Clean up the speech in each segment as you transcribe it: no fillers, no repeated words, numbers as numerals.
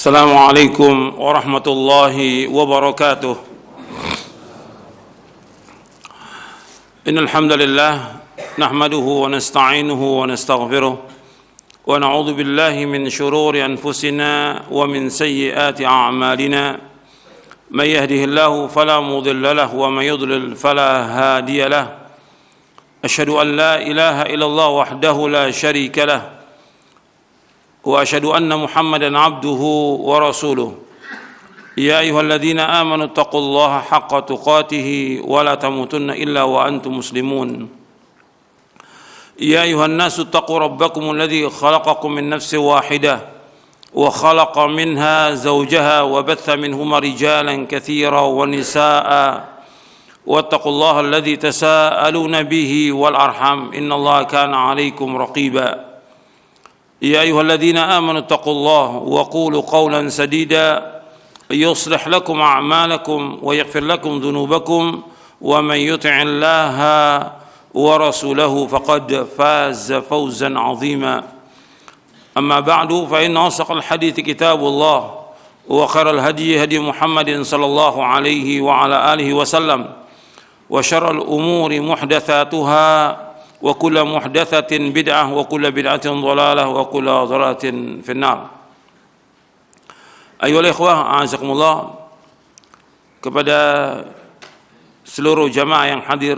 Assalamualaikum warahmatullahi wabarakatuh. Innal hamdalillah nahmaduhu wa nasta'inuhu wa nastaghfiruh wa na'udzu billahi min shururi anfusina wa min sayyiati a'malina. May yahdihillahu fala mudilla lahu wa may yudlil fala hadiya lahu. Asyhadu an la ilaha illallah wahdahu la syarika lahu wa asyhadu anna Muhammadan abduhu wa rasuluh. Ya ayyuhalladzina amanu taqullaha haqqa tuqatih wa la tamutunna illa wa antum muslimun. Ya ayyuhan nasu taqu rabbakum alladzi khalaqakum min nafsin wahidah wa khalaqa minha zawjaha wa batha minhuma rijalan katsiran wa nisaa'a wattaqullaha alladzi tasaaluna bihi wal arham innallaha kana 'alaikum raqiba. يا أيها الذين آمنوا اتقوا الله وقولوا قولا سديدا يصلح لكم أعمالكم ويغفر لكم ذنوبكم ومن يطع الله ورسوله فقد فاز فوزا عظيما. أما بعد فإن أصدق الحديث كتاب الله وخير الهدي هدي محمد صلى الله عليه وعلى آله وسلم وشر الأمور محدثاتها وكل محدثة بدعة وكل بدعة ضلالة وكل ضلالة في النار. Ayyuhal ikhwah, a'azakumullah, kepada seluruh jamaah yang hadir,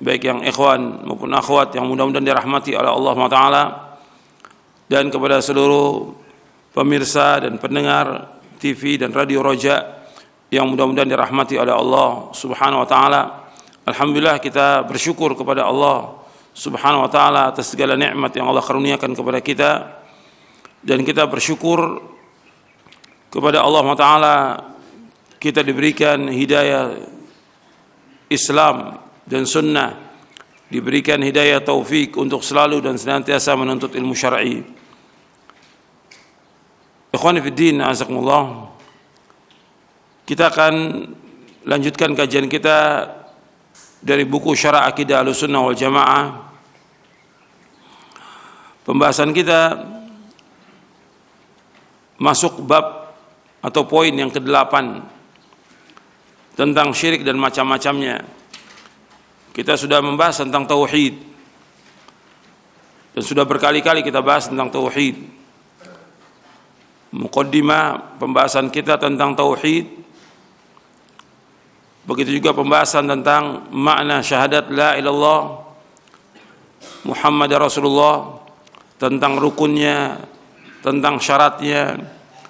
baik yang ikhwan maupun akhwat yang mudah-mudahan dirahmati oleh Allah SWT, dan kepada seluruh pemirsa dan pendengar TV dan Radio Roja yang mudah-mudahan dirahmati oleh Allah Subhanahu wa taala. Alhamdulillah, kita bersyukur kepada Allah Subhanahu wa ta'ala atas segala nikmat yang Allah karuniakan kepada kita, dan kita bersyukur kepada Allah Ta'ala kita diberikan hidayah Islam dan sunnah, diberikan hidayah taufik untuk selalu dan senantiasa menuntut ilmu syar'i. Ikhwani fiddin, azakumullah, kita akan lanjutkan kajian kita dari buku Syarah Aqidah Ahlussunnah wal Jamaah. Pembahasan kita masuk bab atau poin yang ke-8 tentang syirik dan macam-macamnya. Kita sudah membahas tentang tauhid dan sudah berkali-kali kita bahas tentang tauhid. Muqaddimah pembahasan kita tentang tauhid, begitu juga pembahasan tentang makna syahadat la ilallah Muhammad Rasulullah, tentang rukunnya, tentang syaratnya,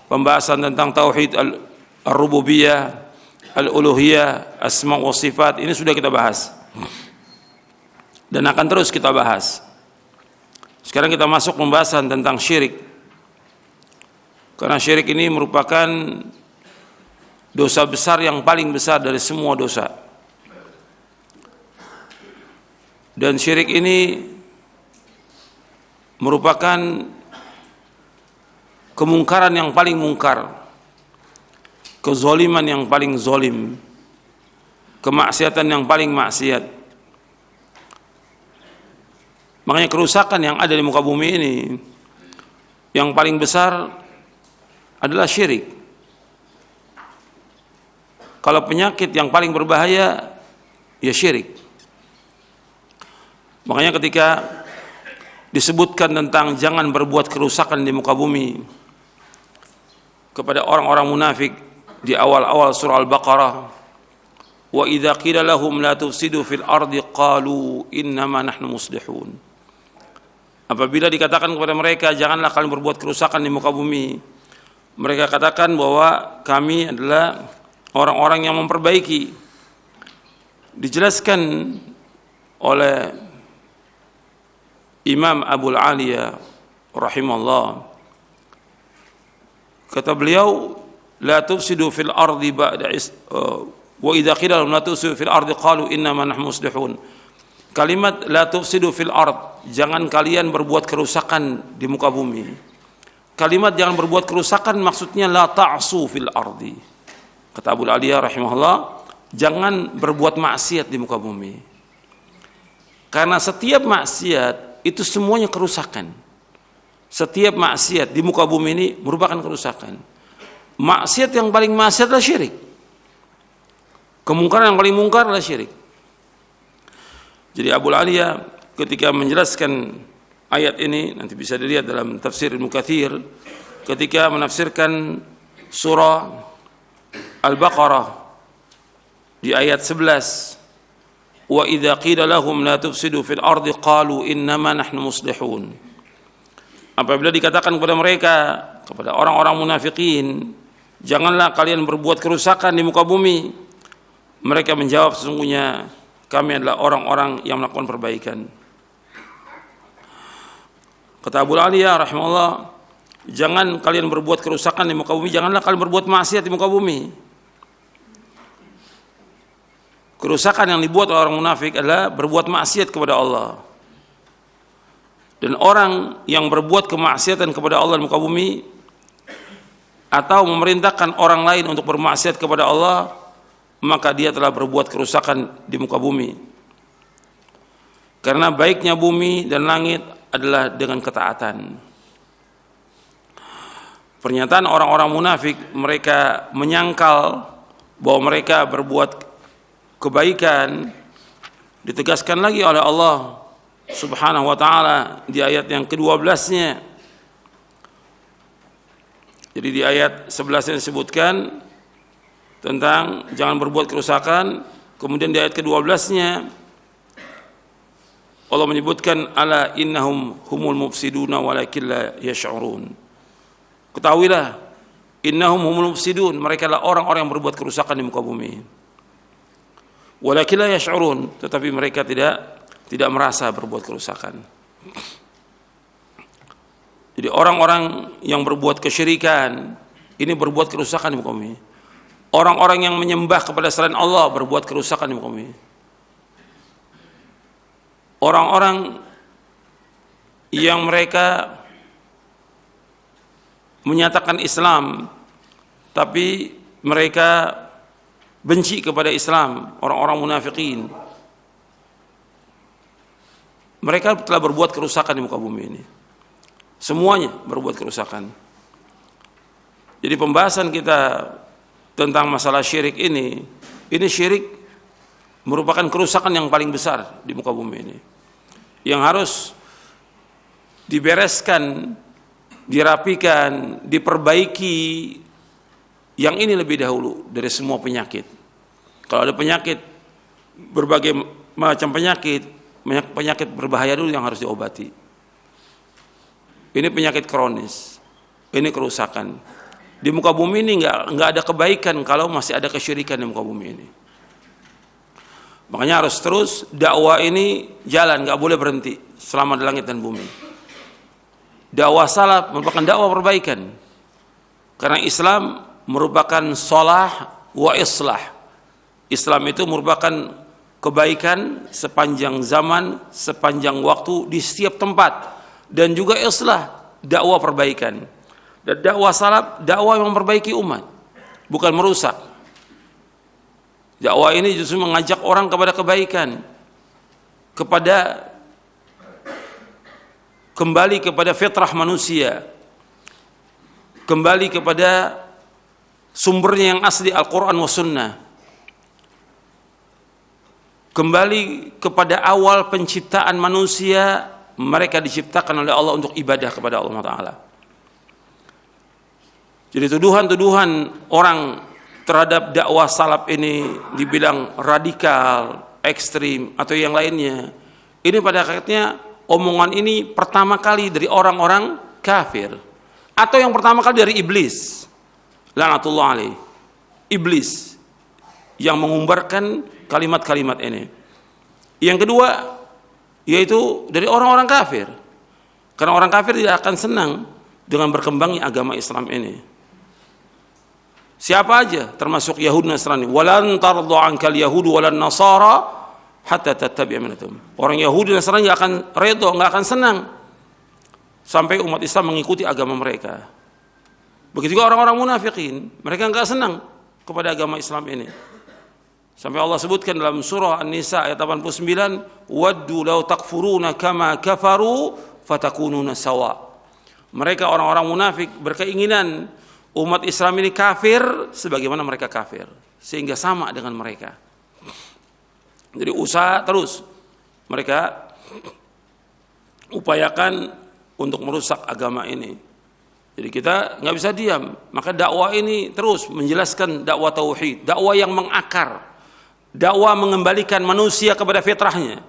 pembahasan tentang tauhid al-rububiyah, al-uluhiyah, asma wa sifat. Ini sudah kita bahas dan akan terus kita bahas. Sekarang kita masuk pembahasan tentang syirik, karena syirik ini merupakan dosa besar yang paling besar dari semua dosa. Dan syirik ini merupakan kemungkaran yang paling mungkar, kezaliman yang paling zalim, kemaksiatan yang paling maksiat. Makanya kerusakan yang ada di muka bumi ini yang paling besar adalah syirik. Kalau penyakit yang paling berbahaya, ya syirik. Makanya ketika disebutkan tentang jangan berbuat kerusakan di muka bumi kepada orang-orang munafik di awal-awal surah Al-Baqarah, wa idza qila lahum la tufsidu fil ardi qalu innama nahnu muslihun. Apabila dikatakan kepada mereka janganlah kalian berbuat kerusakan di muka bumi, mereka katakan bahwa kami adalah orang-orang yang memperbaiki. Dijelaskan oleh Imam Abul Aliyah rahimahullah, kata beliau, la tufsidu fil ardi ba'da wa idza qila lahum la tufsidu fil ardi qalu innama nahnu muslihun. Kalimat la tufsidu fil ard, jangan kalian berbuat kerusakan di muka bumi. Kalimat jangan berbuat kerusakan maksudnya la ta'su fil ardi. Kata Abu Aliyah rahimahullah, jangan berbuat maksiat di muka bumi. Karena setiap maksiat itu semuanya kerusakan. Setiap maksiat di muka bumi ini merupakan kerusakan. maksiat yang paling maksiat adalah syirik. Kemungkaran yang paling mungkar adalah syirik. Jadi Abu Aliyah ketika menjelaskan ayat ini, nanti bisa dilihat dalam tafsir Ibnu Katsir, ketika menafsirkan surah Al-Baqarah di ayat 11, wa idza qila lahum la tufsidu fil ardi qalu innama nahnu muslihun. Apabila dikatakan kepada mereka, kepada orang-orang munafikin, janganlah kalian berbuat kerusakan di muka bumi, mereka menjawab, sesungguhnya kami adalah orang-orang yang melakukan perbaikan. Kata Abu Aliyah rahimahullah, jangan kalian berbuat kerusakan di muka bumi, janganlah kalian berbuat maksiat di muka bumi. Kerusakan yang dibuat oleh orang munafik adalah berbuat maksiat kepada Allah. Dan orang yang berbuat kemaksiatan kepada Allah di muka bumi atau memerintahkan orang lain untuk bermaksiat kepada Allah, maka dia telah berbuat kerusakan di muka bumi. Karena baiknya bumi dan langit adalah dengan ketaatan. Pernyataan orang-orang munafik, mereka menyangkal bahwa mereka berbuat kebaikan, ditegaskan lagi oleh Allah Subhanahu wa ta'ala di ayat yang ke-12-nya. Jadi di ayat 11 disebutkan tentang jangan berbuat kerusakan, kemudian di ayat ke-12-nya Allah menyebutkan ala innahum humul mufsiduna walakin la yash'urun. Ketahuilah, innahum humul mufsidun, mereka adalah orang-orang yang berbuat kerusakan di muka bumi. Walakin la yash'urun, tetapi mereka tidak merasa berbuat kerusakan. Jadi orang-orang yang berbuat kesyirikan ini berbuat kerusakan di muka bumi. Orang-orang yang menyembah kepada selain Allah berbuat kerusakan di muka bumi. Orang-orang yang mereka menyatakan Islam tapi mereka benci kepada Islam, orang-orang munafikin, mereka telah berbuat kerusakan di muka bumi ini. Semuanya berbuat kerusakan. Jadi pembahasan kita tentang masalah syirik ini syirik merupakan kerusakan yang paling besar di muka bumi ini, yang harus dibereskan, dirapikan, diperbaiki. Yang ini lebih dahulu dari semua penyakit. Kalau ada penyakit, berbagai macam penyakit berbahaya dulu yang harus diobati. Ini penyakit kronis, ini kerusakan. Di muka bumi ini nggak ada kebaikan kalau masih ada kesyirikan di muka bumi ini. Makanya harus terus dakwah ini jalan, nggak boleh berhenti selama di langit dan bumi. Dakwah salaf merupakan dakwah perbaikan, karena Islam merupakan salah wa islah. Islam itu merupakan kebaikan sepanjang zaman, sepanjang waktu, di setiap tempat, dan juga islah, dakwah perbaikan. Dan dakwah salaf, dakwah yang memperbaiki umat, bukan merusak. Dakwah ini justru mengajak orang kepada kebaikan, kepada kembali kepada fitrah manusia, kembali kepada sumbernya yang asli Al-Quran wa Sunnah, kembali kepada awal penciptaan manusia. Mereka diciptakan oleh Allah untuk ibadah kepada Allah Ta'ala. Jadi tuduhan-tuduhan orang terhadap dakwah salaf ini dibilang radikal, ekstrim, atau yang lainnya, ini pada akhirnya omongan ini pertama kali dari orang-orang kafir, atau yang pertama kali dari iblis, laknatullah alaih. Iblis yang mengumbarkan kalimat-kalimat ini. Yang kedua yaitu dari orang-orang kafir, karena orang kafir tidak akan senang dengan berkembangnya agama Islam ini. Siapa aja, termasuk Yahudi Nasrani, walan tardu ankal yahudu walan nasara hatta tattabi'a millahum. Orang Yahudi Nasrani nggak akan redho, nggak akan senang sampai umat Islam mengikuti agama mereka. Begitu juga orang-orang munafikin, mereka nggak senang kepada agama Islam ini. Sampai Allah sebutkan dalam surah An-Nisa ayat 89, waddu law takfuruna kama kafaru fatakununa sawa. Mereka orang-orang munafik berkeinginan umat Islam ini kafir sebagaimana mereka kafir, sehingga sama dengan mereka. Jadi usaha terus mereka upayakan untuk merusak agama ini. Jadi kita nggak bisa diam. Maka dakwah ini terus menjelaskan dakwah tauhid, dakwah yang mengakar, dakwah mengembalikan manusia kepada fitrahnya,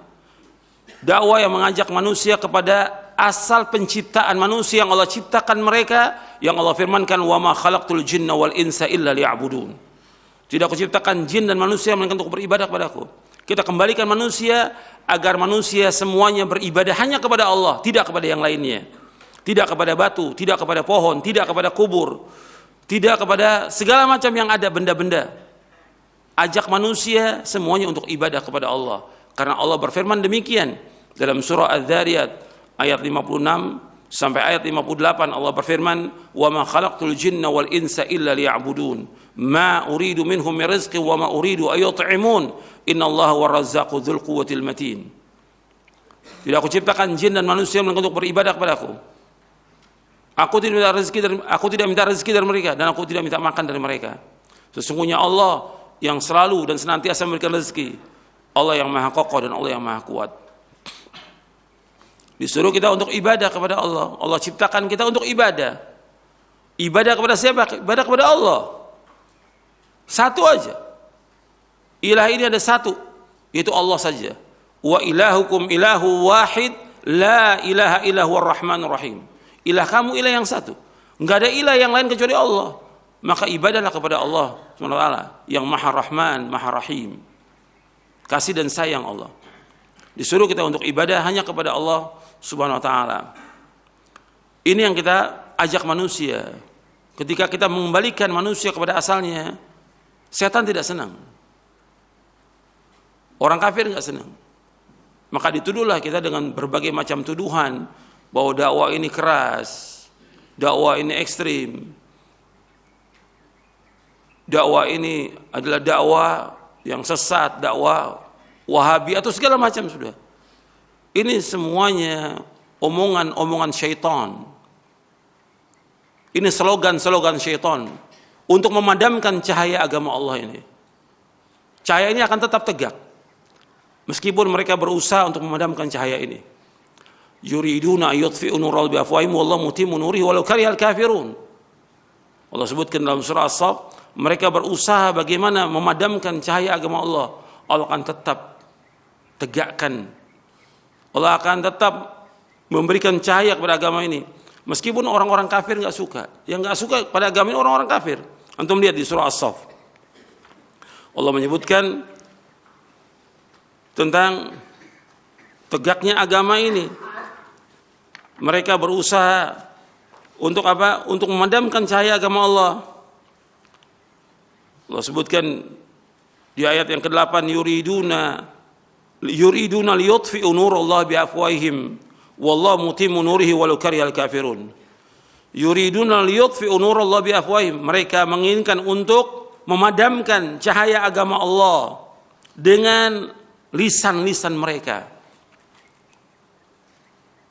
dakwah yang mengajak manusia kepada asal penciptaan manusia yang Allah ciptakan mereka, yang Allah firmankan, wa ma khalaqtul jinna wal insa illa liya'budun. Tidak aku ciptakan jin dan manusia melainkan untuk beribadah kepadaku. Kita kembalikan manusia agar manusia semuanya beribadah hanya kepada Allah, tidak kepada yang lainnya. Tidak kepada batu, tidak kepada pohon, tidak kepada kubur, tidak kepada segala macam yang ada benda-benda. Ajak manusia semuanya untuk ibadah kepada Allah. Karena Allah berfirman demikian dalam surah Adz-Dzariyat ayat 56 sampai ayat 58. Allah berfirman, "Wa ma khalaqtul jinna wal insa illa liya'budun. Ma uridu minhum min rizqin wa ma uridu ay yut'imun. Innallaha war-razzaqu dzul quwwatil matin." Tidak aku ciptakan jin dan manusia melainkan untuk beribadah kepadaku. Aku tidak minta rezeki dari mereka dan aku tidak minta makan dari mereka. Sesungguhnya Allah yang selalu dan senantiasa memberikan rezeki. Allah yang maha kokoh dan Allah yang maha kuat. Disuruh kita untuk ibadah kepada Allah. Allah ciptakan kita untuk ibadah. Ibadah kepada siapa? Ibadah kepada Allah. Satu aja. Ilah ini ada satu, yaitu Allah saja. Wa ilahukum ilahu wahid, la ilaha illa huwar rahmanur rahim. Ilah kamu ilah yang satu, enggak ada ilah yang lain kecuali Allah. Maka ibadahlah kepada Allah SWT yang maha rahman, maha rahim, kasih dan sayang Allah. Disuruh kita untuk ibadah hanya kepada Allah Subhanahu wa taala. Ini yang kita ajak manusia. Ketika kita mengembalikan manusia kepada asalnya, setan tidak senang. Orang kafir enggak senang. Maka dituduhlah kita dengan berbagai macam tuduhan bahwa dakwah ini keras, dakwah ini ekstrim, dakwah ini adalah dakwah yang sesat, dakwah Wahabi atau segala macam sudah. Ini semuanya omongan-omongan syaitan. Ini slogan-slogan syaitan untuk memadamkan cahaya agama Allah ini. Cahaya ini akan tetap tegak meskipun mereka berusaha untuk memadamkan cahaya ini. Yuriduna yutfi'u nurallah biafwahihim wallahu mutimmu nurihi walau karihal kafirun. Allah sebutkan dalam surah As-Saff, mereka berusaha bagaimana memadamkan cahaya agama Allah. Allah akan tetap tegakkan. Allah akan tetap memberikan cahaya kepada agama ini. Meskipun orang-orang kafir enggak suka. Yang enggak suka pada agama ini orang-orang kafir. Antum lihat di surah As-Saff. Allah menyebutkan tentang tegaknya agama ini. Mereka berusaha untuk apa? Untuk memadamkan cahaya agama Allah. Allah sebutkan di ayat yang ke-8, yuriduna liyutfi'u nurallahi biafwahihim wallahu mutimmu nurihi walau karihal kafirun. Yuriduna liyutfi'u nurallahi biafwahihim. Mereka menginginkan untuk memadamkan cahaya agama Allah dengan lisan-lisan mereka,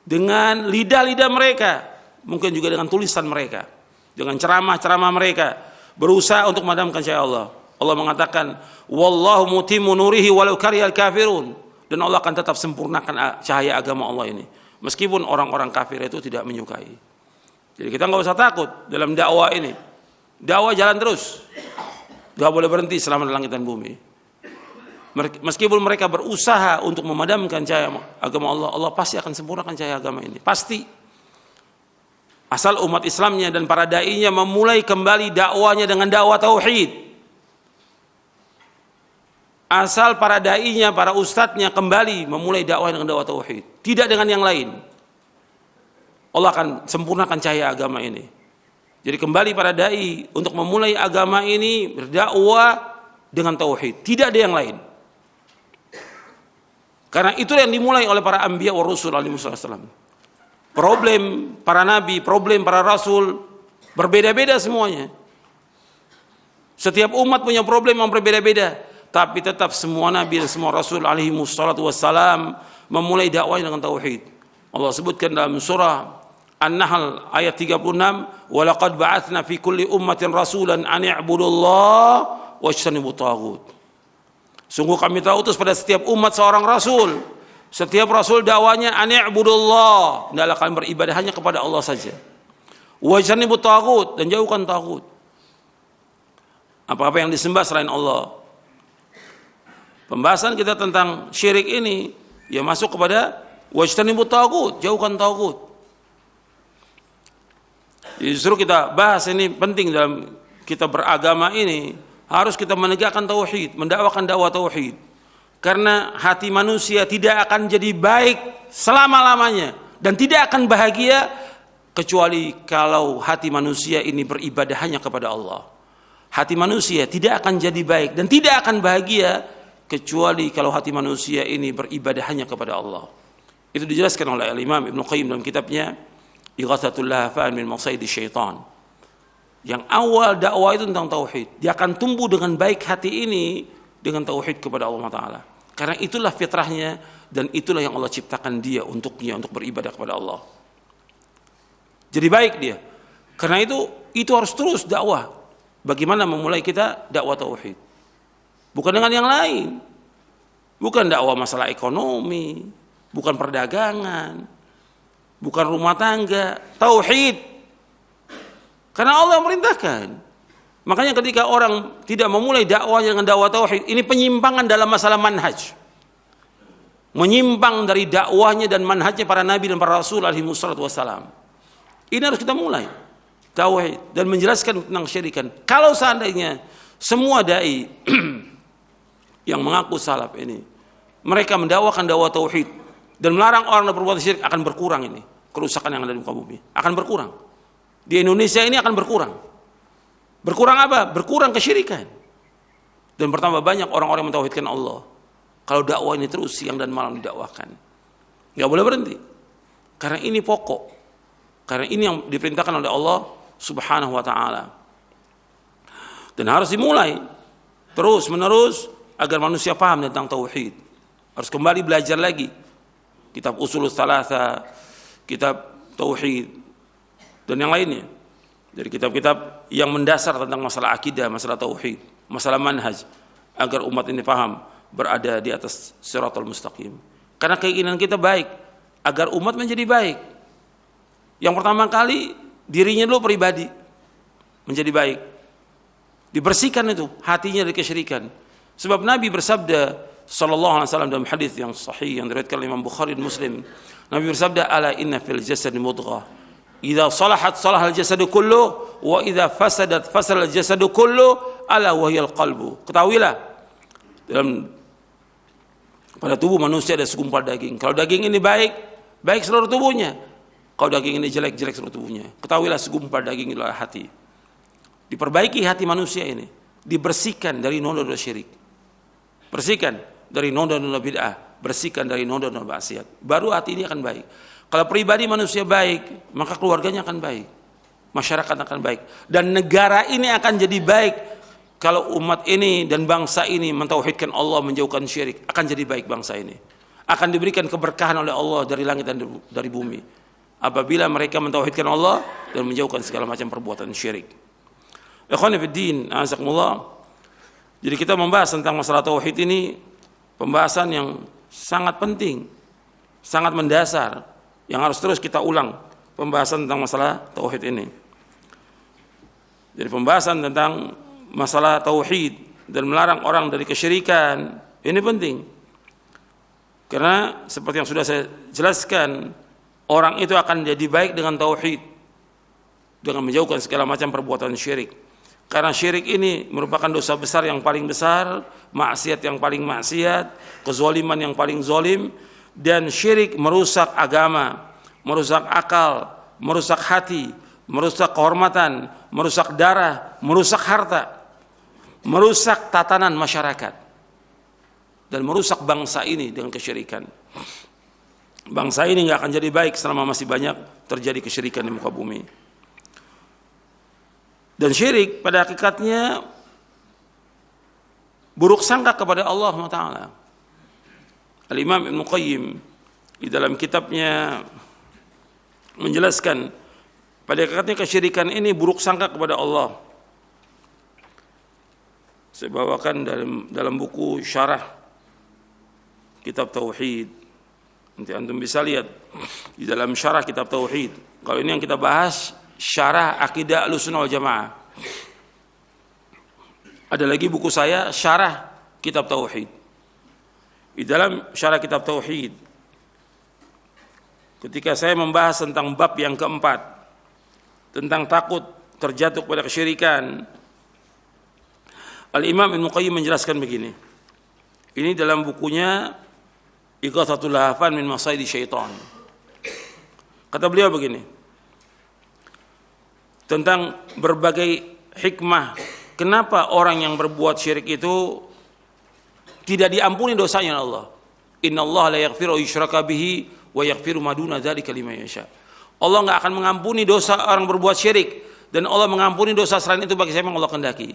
dengan lidah-lidah mereka, mungkin juga dengan tulisan mereka, dengan ceramah-ceramah mereka, berusaha untuk memadamkan cahaya Allah. Allah mengatakan, wallahu mutimmu nurihi walau karihal kafirun, dan Allah akan tetap sempurnakan cahaya agama Allah ini meskipun orang-orang kafir itu tidak menyukai. Jadi kita nggak usah takut dalam dakwah ini. Dakwah jalan terus, nggak boleh berhenti selama langit dan bumi. Meskipun mereka berusaha untuk memadamkan cahaya agama Allah, Allah pasti akan sempurnakan cahaya agama ini. Pasti. Asal umat Islamnya dan para da'inya memulai kembali dakwahnya dengan dakwah tauhid. Asal para da'inya, para ustadznya kembali memulai dakwah dengan dakwah tauhid, tidak dengan yang lain, Allah akan sempurnakan cahaya agama ini. Jadi kembali para da'i untuk memulai agama ini berdakwah dengan tauhid, tidak ada yang lain. Karena itu yang dimulai oleh para anbiya wa rusul alaihi wasallam. Problem para nabi, problem para rasul berbeda-beda semuanya. Setiap umat punya problem yang berbeda-beda, tapi tetap semua nabi dan semua rasul alaihi wassalatu wassalam memulai dakwah dengan tauhid. Allah sebutkan dalam surah An-Nahl ayat 36, "Wa laqad ba'atsna fi kulli ummatin rasulan an i'budullaha wajtanibut taghut." Sungguh kami telah utus pada setiap umat seorang rasul. Setiap rasul dakwanya an i'budullah, hendaklah kalian beribadah hanya kepada Allah saja. Wajtanibut taghut, dan jauhkan taghut. Apa-apa yang disembah selain Allah. Pembahasan kita tentang syirik ini ya masuk kepada wajtanibut taghut, jauhkan taghut. Justru kita bahas ini penting dalam kita beragama ini, harus kita menegakkan tauhid, mendakwakan dakwah tauhid. Karena hati manusia tidak akan jadi baik selama-lamanya dan tidak akan bahagia kecuali kalau hati manusia ini beribadah hanya kepada Allah. Hati manusia tidak akan jadi baik dan tidak akan bahagia kecuali kalau hati manusia ini beribadah hanya kepada Allah. Itu dijelaskan oleh Imam Ibnu Qayyim dalam kitabnya Ighatsatul Lahfan min Masaidi Syaitan. Yang awal dakwah itu tentang tauhid. Dia akan tumbuh dengan baik hati ini dengan tauhid kepada Allah Ta'ala. Karena itulah fitrahnya dan itulah yang Allah ciptakan dia untuknya, untuk beribadah kepada Allah. Jadi baik dia. Karena itu harus terus dakwah. Bagaimana memulai kita dakwah tauhid? Bukan dengan yang lain. Bukan dakwah masalah ekonomi, bukan perdagangan, bukan rumah tangga, tauhid. Karena Allah memerintahkan. Makanya ketika orang tidak memulai dakwahnya dengan dakwah tauhid, ini penyimpangan dalam masalah manhaj. Menyimpang dari dakwahnya dan manhajnya para nabi dan para rasul alaihi wassalatu wassalam. Ini harus kita mulai. Tauhid dan menjelaskan tentang syirikan. Kalau seandainya semua dai yang mengaku salaf ini, mereka mendakwakan dakwah tauhid dan melarang orang berbuat syirik, akan berkurang ini kerusakan yang ada di muka bumi, akan berkurang. Di Indonesia ini akan berkurang. Berkurang apa? Berkurang kesyirikan. Dan bertambah banyak orang-orang yang mentauhidkan Allah. Kalau dakwah ini terus siang dan malam didakwakan, nggak boleh berhenti. Karena ini pokok. Karena ini yang diperintahkan oleh Allah Subhanahu wa Ta'ala. Dan harus dimulai terus menerus agar manusia paham tentang tauhid. Harus kembali belajar lagi kitab Ushulus Tsalatsa, kitab tauhid dan yang lainnya. Dari kitab-kitab yang mendasar tentang masalah akidah, masalah tauhid, masalah manhaj, agar umat ini paham berada di atas siratal mustaqim. Karena keinginan kita baik, agar umat menjadi baik. Yang pertama kali dirinya dulu pribadi menjadi baik. Dibersihkan itu hatinya dari kesyirikan. Sebab Nabi bersabda sallallahu alaihi wasallam dalam hadis yang sahih yang diriwayatkan oleh Imam Bukhari dan Muslim. Nabi bersabda, "Ala inna fil jasadi mudghah. Idza salahat salahal jasadu kullu wa idza fasadat fasadal jasadu kullu ala wa hiyal qalbu." Ketahuilah, dalam pada tubuh manusia ada segumpal daging. Kalau daging ini baik, baik seluruh tubuhnya. Kalau daging ini jelek, jelek seluruh tubuhnya. Ketahuilah segumpal daging adalah hati. Diperbaiki hati manusia ini, dibersihkan dari noda-noda syirik. Bersihkan dari noda-noda bid'ah, bersihkan dari noda-noda maksiat. Baru hati ini akan baik. Kalau pribadi manusia baik, maka keluarganya akan baik. Masyarakat akan baik. Dan negara ini akan jadi baik kalau umat ini dan bangsa ini mentauhidkan Allah, menjauhkan syirik. Akan jadi baik bangsa ini. Akan diberikan keberkahan oleh Allah dari langit dan dari bumi. Apabila mereka mentauhidkan Allah dan menjauhkan segala macam perbuatan syirik. Ikhwani fid din, azakumullah. Jadi kita membahas tentang masalah tauhid ini, pembahasan yang sangat penting, sangat mendasar, yang harus terus kita ulang pembahasan tentang masalah tauhid ini. Jadi pembahasan tentang masalah tauhid dan melarang orang dari kesyirikan ini penting. Karena seperti yang sudah saya jelaskan, orang itu akan jadi baik dengan tauhid, dengan menjauhkan segala macam perbuatan syirik. Karena syirik ini merupakan dosa besar yang paling besar, maksiat yang paling maksiat, kezaliman yang paling zalim, dan syirik merusak agama, merusak akal, merusak hati, merusak kehormatan, merusak darah, merusak harta, merusak tatanan masyarakat, dan merusak bangsa ini dengan kesyirikan. Bangsa ini nggak akan jadi baik selama masih banyak terjadi kesyirikan di muka bumi. Dan syirik pada hakikatnya buruk sangka kepada Allah Ta'ala. Al-Imam Ibnu Qayyim di dalam kitabnya menjelaskan pada hakikatnya kesyirikan ini buruk sangka kepada Allah. Saya bawakan dalam buku syarah kitab Tauhid. Nanti antum bisa lihat di dalam syarah kitab Tauhid. Kalau ini yang kita bahas syarah akidah Ahlussunnah wal Jamaah. Ada lagi buku saya syarah kitab Tauhid. Di dalam syarah kitab Tauhid, ketika saya membahas tentang bab yang keempat, tentang takut terjatuh pada kesyirikan, Al-Imam Ibnu Qayyim menjelaskan begini. Ini dalam bukunya Ighathatul Lahfan min Masaidi Syaitan. Kata beliau begini, tentang berbagai hikmah kenapa orang yang berbuat syirik itu tidak diampuni dosanya Allah. Innallaha la yaghfiru yushraka bihi wa yaghfiru ma duna dzalika liman yasha. Allah enggak akan mengampuni dosa orang berbuat syirik, dan Allah mengampuni dosa selain itu bagi siapa yang Allah kehendaki.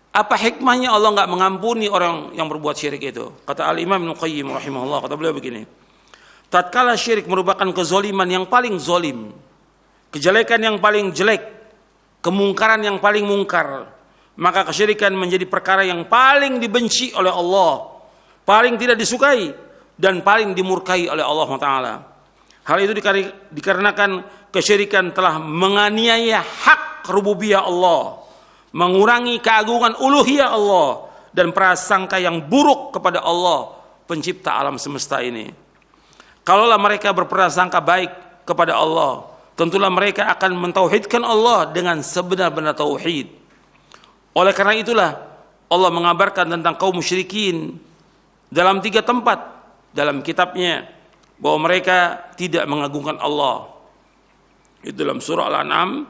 Apa hikmahnya Allah enggak mengampuni orang yang berbuat syirik itu? Kata Al-Imam Ibnu Qayyim rahimahullah, kata beliau begini. Tatkala syirik merupakan kezaliman yang paling zalim, kejelekan yang paling jelek, kemungkaran yang paling mungkar, maka kesyirikan menjadi perkara yang paling dibenci oleh Allah, paling tidak disukai, dan paling dimurkai oleh Allah Ta'ala. Hal itu dikarenakan kesyirikan telah menganiaya hak rububiyah Allah, mengurangi keagungan uluhiyah Allah, dan prasangka yang buruk kepada Allah, pencipta alam semesta ini. Kalaulah mereka berprasangka baik kepada Allah, tentulah mereka akan mentauhidkan Allah dengan sebenar-benar tauhid. Oleh karena itulah Allah mengabarkan tentang kaum musyrikin dalam 3 tempat dalam kitabnya bahwa mereka tidak mengagungkan Allah. Itu dalam surah Al-An'am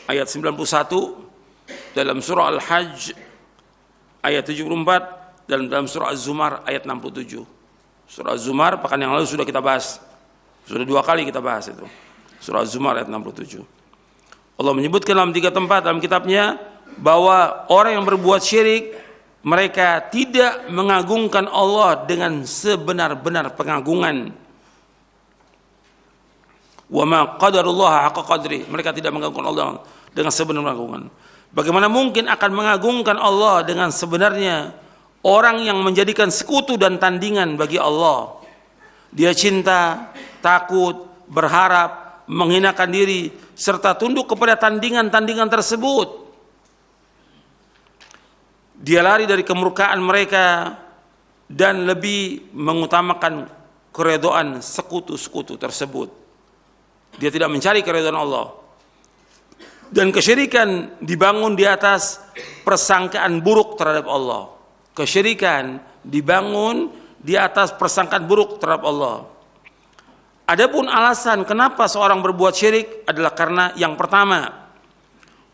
ayat 91, dalam surah Al-Hajj ayat 74, dan dalam surah Az-Zumar ayat 67. Surah Az-Zumar pekan yang lalu sudah kita bahas. Sudah 2 kali kita bahas itu. Surah Az-Zumar ayat 67. Allah menyebutkan dalam 3 tempat dalam kitabnya bahwa orang yang berbuat syirik, mereka tidak mengagungkan Allah dengan sebenar-benar pengagungan. Wa ma qadarullah haqqa qadri, mereka tidak mengagungkan Allah dengan sebenar pengagungan. Bagaimana mungkin akan mengagungkan Allah dengan sebenarnya orang yang menjadikan sekutu dan tandingan bagi Allah? Dia cinta, takut, berharap, menghinakan diri, serta tunduk kepada tandingan-tandingan tersebut. Dia lari dari kemurkaan mereka dan lebih mengutamakan keridhaan sekutu-sekutu tersebut. Dia tidak mencari keridhaan Allah. Dan kesyirikan dibangun di atas persangkaan buruk terhadap Allah. Kesyirikan dibangun di atas persangkaan buruk terhadap Allah. Adapun alasan kenapa seorang berbuat syirik adalah karena yang pertama,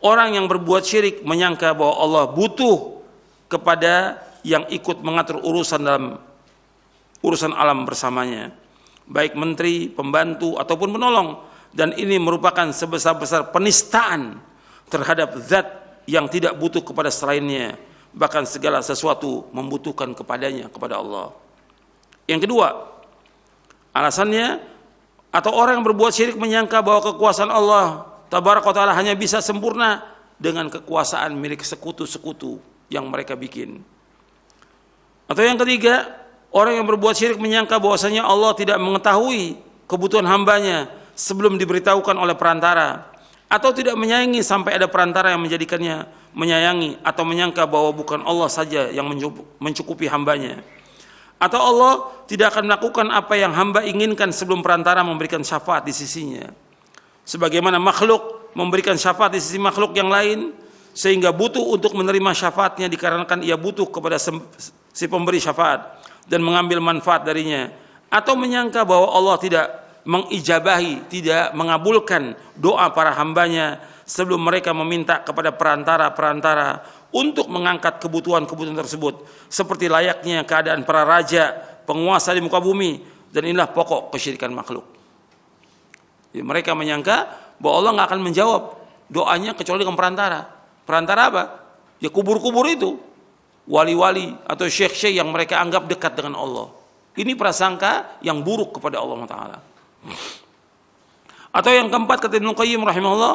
orang yang berbuat syirik menyangka bahwa Allah butuh kepada yang ikut mengatur urusan alam bersamanya, baik menteri, pembantu, ataupun penolong, dan ini merupakan sebesar-besar penistaan terhadap zat yang tidak butuh kepada selainnya, bahkan segala sesuatu membutuhkan kepadanya, kepada Allah. Yang kedua, alasannya, atau orang yang berbuat syirik menyangka bahwa kekuasaan Allah Tabaraka wa Ta'ala hanya bisa sempurna dengan kekuasaan milik sekutu-sekutu yang mereka bikin. Atau yang ketiga, orang yang berbuat syirik menyangka bahwasanya Allah tidak mengetahui kebutuhan hambanya sebelum diberitahukan oleh perantara, atau tidak menyayangi sampai ada perantara yang menjadikannya menyayangi, atau menyangka bahwa bukan Allah saja yang mencukupi hambanya, atau Allah tidak akan melakukan apa yang hamba inginkan sebelum perantara memberikan syafaat di sisinya, sebagaimana makhluk memberikan syafaat di sisi makhluk yang lain, sehingga butuh untuk menerima syafaatnya dikarenakan ia butuh kepada si pemberi syafaat dan mengambil manfaat darinya, atau menyangka bahwa Allah tidak mengijabahi, tidak mengabulkan doa para hambanya sebelum mereka meminta kepada perantara-perantara untuk mengangkat kebutuhan-kebutuhan tersebut, seperti layaknya keadaan para raja, penguasa di muka bumi, dan inilah pokok kesyirikan makhluk. Jadi mereka menyangka bahwa Allah nggak akan menjawab doanya kecuali dengan perantara. Perantara apa? Ya kubur-kubur itu, wali-wali atau syekh-syekh yang mereka anggap dekat dengan Allah. Ini prasangka yang buruk kepada Allah Ta'ala. Atau yang keempat, kata Ibnu Qayyim rahimahullah,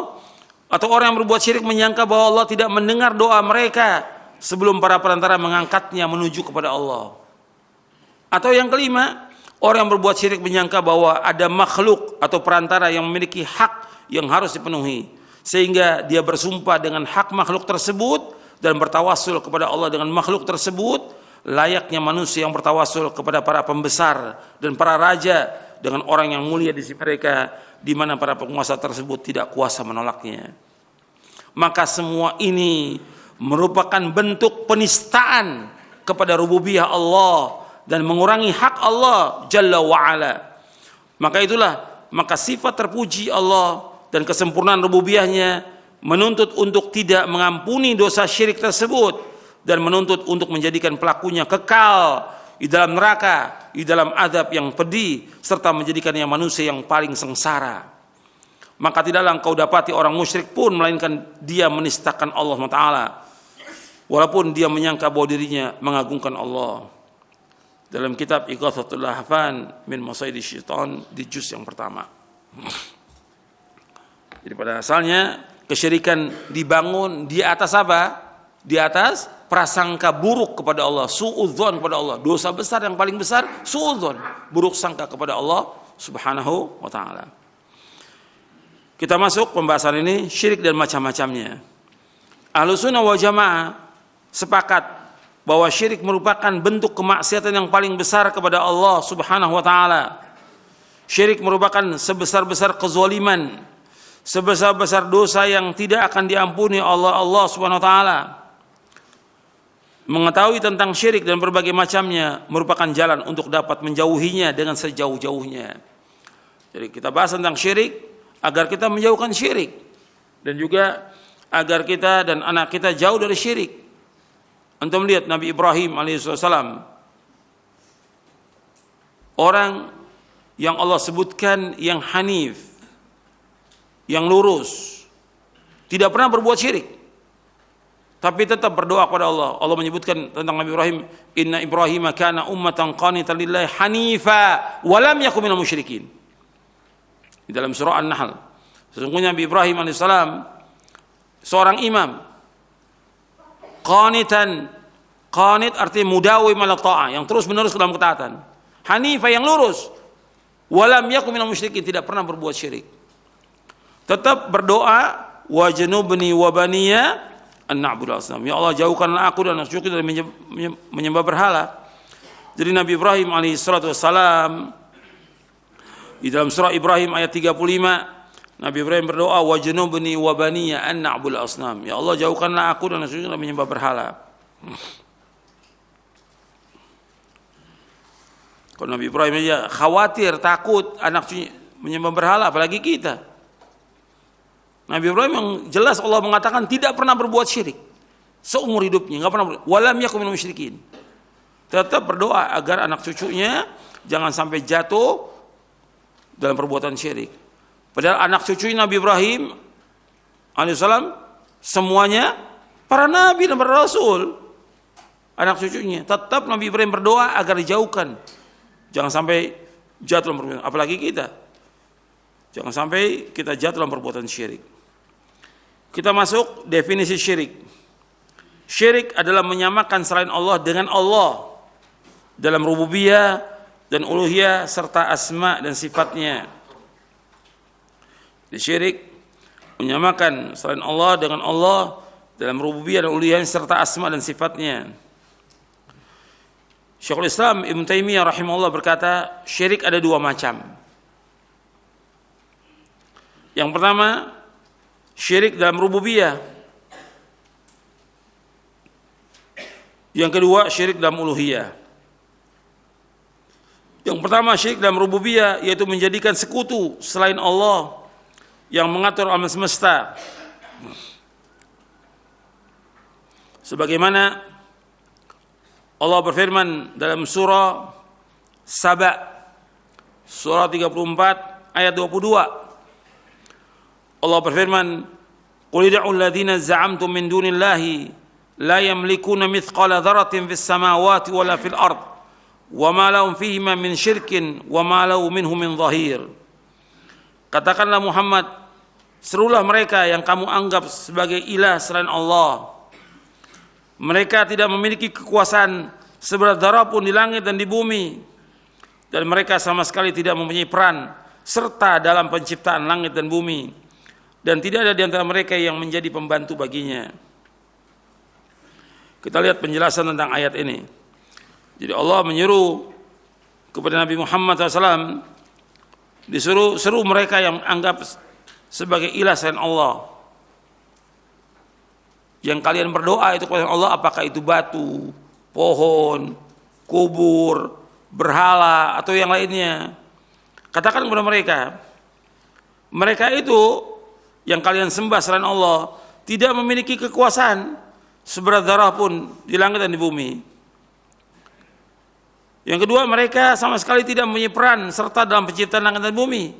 atau orang yang berbuat syirik menyangka bahwa Allah tidak mendengar doa mereka sebelum para perantara mengangkatnya menuju kepada Allah. Atau yang kelima, orang yang berbuat syirik menyangka bahwa ada makhluk atau perantara yang memiliki hak yang harus dipenuhi, sehingga dia bersumpah dengan hak makhluk tersebut dan bertawassul kepada Allah dengan makhluk tersebut, layaknya manusia yang bertawassul kepada para pembesar dan para raja dengan orang yang mulia di sisi mereka, di mana para penguasa tersebut tidak kuasa menolaknya. Maka semua ini merupakan bentuk penistaan kepada rububiyah Allah dan mengurangi hak Allah Jalla wa'ala. Maka sifat terpuji Allah dan kesempurnaan rububiyahnya menuntut untuk tidak mengampuni dosa syirik tersebut dan menuntut untuk menjadikan pelakunya kekal di dalam neraka, di dalam azab yang pedih, serta menjadikannya manusia yang paling sengsara. Maka tidaklah engkau dapati orang musyrik pun melainkan dia menistakan Allah SWT, walaupun dia menyangka bahwa dirinya mengagungkan Allah. Dalam kitab Ighathatul Lahfan min Masaidi Syaitan di juz yang pertama. Jadi pada asalnya kesyirikan dibangun di atas apa? Di atas prasangka buruk kepada Allah, suudzon kepada Allah. Dosa besar yang paling besar suudzon, buruk sangka kepada Allah Subhanahu wa taala. Kita masuk pembahasan ini, syirik dan macam-macamnya. Ahlussunnah wal Jamaah sepakat bahwa syirik merupakan bentuk kemaksiatan yang paling besar kepada Allah Subhanahu wa taala. Syirik merupakan sebesar-besar kezaliman, sebesar-besar dosa yang tidak akan diampuni Allah Subhanahu wa taala. Mengetahui tentang syirik dan berbagai macamnya merupakan jalan untuk dapat menjauhinya dengan sejauh-jauhnya. Jadi kita bahas tentang syirik agar kita menjauhkan syirik, dan juga agar kita dan anak kita jauh dari syirik. Antum lihat Nabi Ibrahim alaihissalam, orang yang Allah sebutkan yang hanif, yang lurus, tidak pernah berbuat syirik, tapi tetap berdoa kepada Allah. Allah menyebutkan tentang Nabi Ibrahim, inna Ibrahim kana ummatan qanitan lillahi hanifa wa lam yakun minal musyrikin. Di dalam surah An-Nahl, sesungguhnya Nabi Ibrahim alaihissalam seorang imam, qanitan, qanit artinya mudawim ala ta'ah, yang terus menerus dalam ketaatan, hanifa yang lurus, wa lam yakun minal musyrikin, tidak pernah berbuat syirik. Tetap berdoa, wajnubni wa baniya an na'budal asnam, ya Allah jauhkanlah aku dan anak cucuku dari menyembah berhala. Jadi Nabi Ibrahim alaihissalatu wassalam di dalam surah Ibrahim ayat 35, Nabi Ibrahim berdoa, wajnubni wa baniya an na'budal asnam, ya Allah jauhkanlah aku dan anak cucuku dari menyembah berhala. Kalau Nabi Ibrahim aja khawatir, takut anak cucunya menyembah berhala, apalagi kita. Nabi Ibrahim yang jelas Allah mengatakan tidak pernah berbuat syirik seumur hidupnya, nggak pernah. Walam yakun minal musyrikin. Tetap berdoa agar anak cucunya jangan sampai jatuh dalam perbuatan syirik. Padahal anak cucu Nabi Ibrahim alaihissalam semuanya para nabi dan para rasul, anak cucunya. Tetap Nabi Ibrahim berdoa agar dijauhkan, jangan sampai jatuh dalam perbuatan. Apalagi kita, jangan sampai kita jatuh dalam perbuatan syirik. Kita masuk definisi syirik. Syirik adalah menyamakan selain Allah dengan Allah dalam rububiyah dan uluhiyah serta asma dan sifatnya. Syirik menyamakan selain Allah dengan Allah dalam rububiyah dan uluhiyah serta asma dan sifatnya. Syekhul Islam Ibnu Taimiyah rahimahullah berkata, syirik ada dua macam. Yang pertama, syirik dalam rububiyah. Yang kedua, syirik dalam uluhiyah. Yang pertama, syirik dalam rububiyah, yaitu menjadikan sekutu selain Allah yang mengatur alam semesta. Sebagaimana Allah berfirman dalam surah Saba, surah 34 ayat 22. Allah berfirman, qul id'u alladhina za'amtum min dunillahi la yamlikuna mithqala dzarratin fis samawati wala fil ard wa ma lahum fihima min syirkin wa ma lahu minhum min dhahir. Katakanlah Muhammad, serulah mereka yang kamu anggap sebagai ilah selain Allah. Mereka tidak memiliki kekuasaan seberat darah pun di langit dan di bumi, dan mereka sama sekali tidak mempunyai peran serta dalam penciptaan langit dan bumi, dan tidak ada di antara mereka yang menjadi pembantu baginya. Kita lihat penjelasan tentang ayat ini. Jadi Allah menyeru kepada Nabi Muhammad SAW, disuruh seru mereka yang anggap sebagai ilah selain Allah. Yang kalian berdoa itu kepada Allah, apakah itu batu, pohon, kubur, berhala, atau yang lainnya. Katakan kepada mereka, mereka itu yang kalian sembah selain Allah tidak memiliki kekuasaan seberat darah pun di langit dan di bumi. Yang kedua, mereka sama sekali tidak mempunyai peran serta dalam penciptaan langit dan bumi.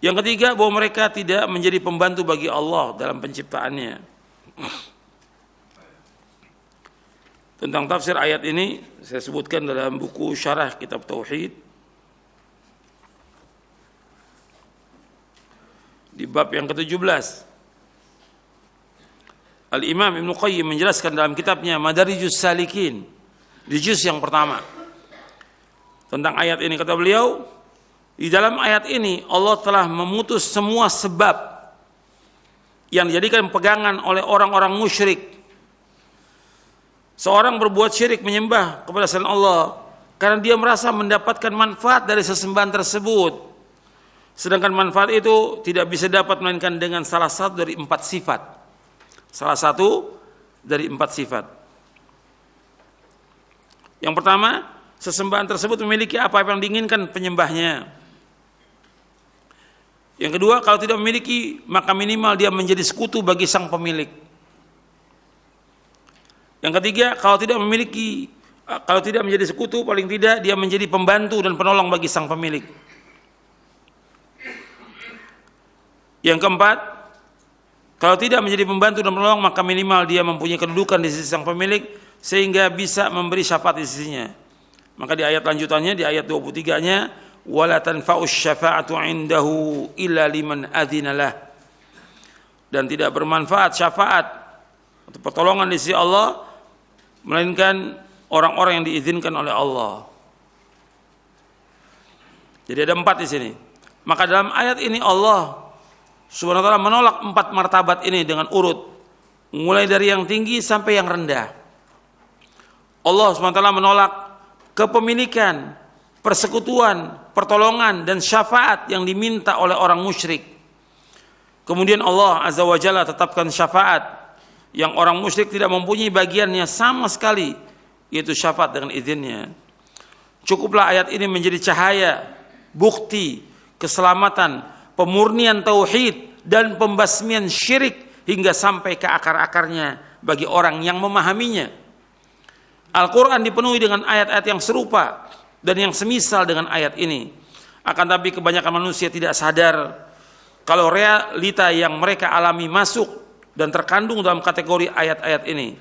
Yang ketiga, bahwa mereka tidak menjadi pembantu bagi Allah dalam penciptaannya. Tentang tafsir ayat ini saya sebutkan dalam buku Syarah Kitab Tauhid di bab yang ke-17. Al-Imam Ibnu Qayyim menjelaskan dalam kitabnya Madarijus Salikin di juz yang pertama tentang ayat ini. Kata beliau, di dalam ayat ini Allah telah memutus semua sebab yang dijadikan pegangan oleh orang-orang musyrik. Seorang berbuat syirik menyembah kepada selain Allah karena dia merasa mendapatkan manfaat dari sesembahan tersebut, sedangkan manfaat itu tidak bisa dapat melainkan dengan salah satu dari 4 sifat. Salah satu dari 4 sifat. Yang pertama, sesembahan tersebut memiliki apa yang diinginkan penyembahnya. Yang kedua, kalau tidak memiliki, maka minimal dia menjadi sekutu bagi sang pemilik. Yang ketiga, kalau tidak menjadi sekutu, paling tidak dia menjadi pembantu dan penolong bagi sang pemilik. Yang keempat, kalau tidak menjadi pembantu dan penolong, maka minimal dia mempunyai kedudukan di sisi sang pemilik sehingga bisa memberi syafaat di sisinya. Maka di ayat lanjutannya, di ayat 23-nya, wala tanfa'us syafa'atu 'indahu illa liman adzinalah. Dan tidak bermanfaat syafaat atau pertolongan di sisi Allah melainkan orang-orang yang diizinkan oleh Allah. Jadi ada 4 di sini. Maka dalam ayat ini Allah Subhanahu wa taala menolak 4 martabat ini dengan urut, mulai dari yang tinggi sampai yang rendah. Allah Subhanahu wa taala menolak kepemilikan, persekutuan, pertolongan dan syafaat yang diminta oleh orang musyrik. Kemudian Allah Azza wa Jalla tetapkan syafaat yang orang musyrik tidak mempunyai bagiannya sama sekali, yaitu syafaat dengan izinnya. Cukuplah ayat ini menjadi cahaya, bukti, keselamatan, pemurnian tauhid dan pembasmian syirik hingga sampai ke akar-akarnya bagi orang yang memahaminya. Al-Quran dipenuhi dengan ayat-ayat yang serupa dan yang semisal dengan ayat ini. Akan tapi kebanyakan manusia tidak sadar kalau realita yang mereka alami masuk dan terkandung dalam kategori ayat-ayat ini.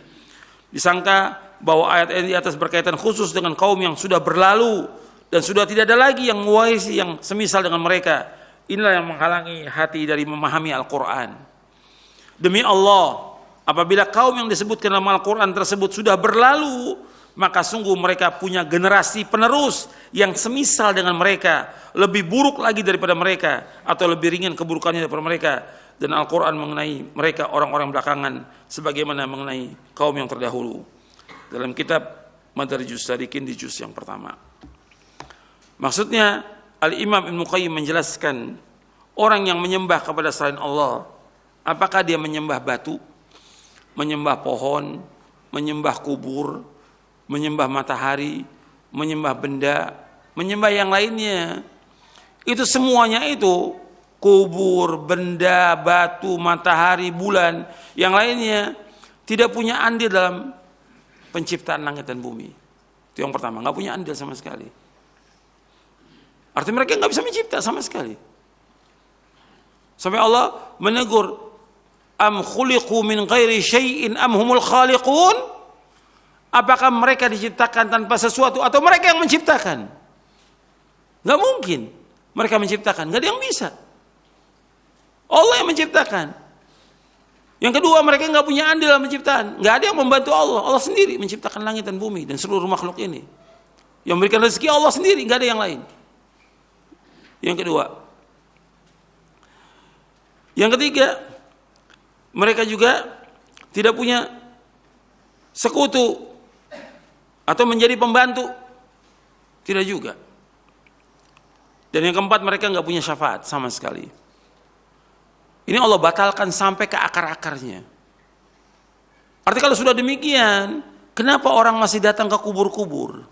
Disangka bahwa ayat ini di atas berkaitan khusus dengan kaum yang sudah berlalu dan sudah tidak ada lagi yang mewarisi yang semisal dengan mereka. Inilah yang menghalangi hati dari memahami Al-Quran. Demi Allah, apabila kaum yang disebutkan dalam Al-Quran tersebut sudah berlalu, maka sungguh mereka punya generasi penerus yang semisal dengan mereka, lebih buruk lagi daripada mereka, atau lebih ringan keburukannya daripada mereka. Dan Al-Quran mengenai mereka orang-orang belakangan sebagaimana mengenai kaum yang terdahulu. Dalam kitab Madarijus Salikin di juz yang pertama. Maksudnya Al-Imam Ibnu Qayyim menjelaskan orang yang menyembah kepada selain Allah, apakah dia menyembah batu, menyembah pohon, menyembah kubur, menyembah matahari, menyembah benda, menyembah yang lainnya. Itu semuanya itu, kubur, benda, batu, matahari, bulan, yang lainnya tidak punya andil dalam penciptaan langit dan bumi. Itu yang pertama, nggak punya andil sama sekali. Artinya mereka nggak bisa mencipta sama sekali. Sampai Allah menegur, am khuliqu min ghairi syai'in am humul khaliqun? Apakah mereka diciptakan tanpa sesuatu atau mereka yang menciptakan? Nggak mungkin. mereka menciptakan? Nggak ada yang bisa. Allah yang menciptakan. Yang kedua, mereka nggak punya andil dalam penciptaan. Nggak ada yang membantu Allah. Allah sendiri menciptakan langit dan bumi dan seluruh makhluk ini. Yang memberikan rezeki Allah sendiri, nggak ada yang lain. Yang kedua. Yang ketiga, mereka juga tidak punya sekutu atau menjadi pembantu. Tidak juga. Dan yang keempat, mereka nggak punya syafaat sama sekali. Ini Allah batalkan sampai ke akar-akarnya. Artinya kalau sudah demikian, kenapa orang masih datang ke kubur-kubur?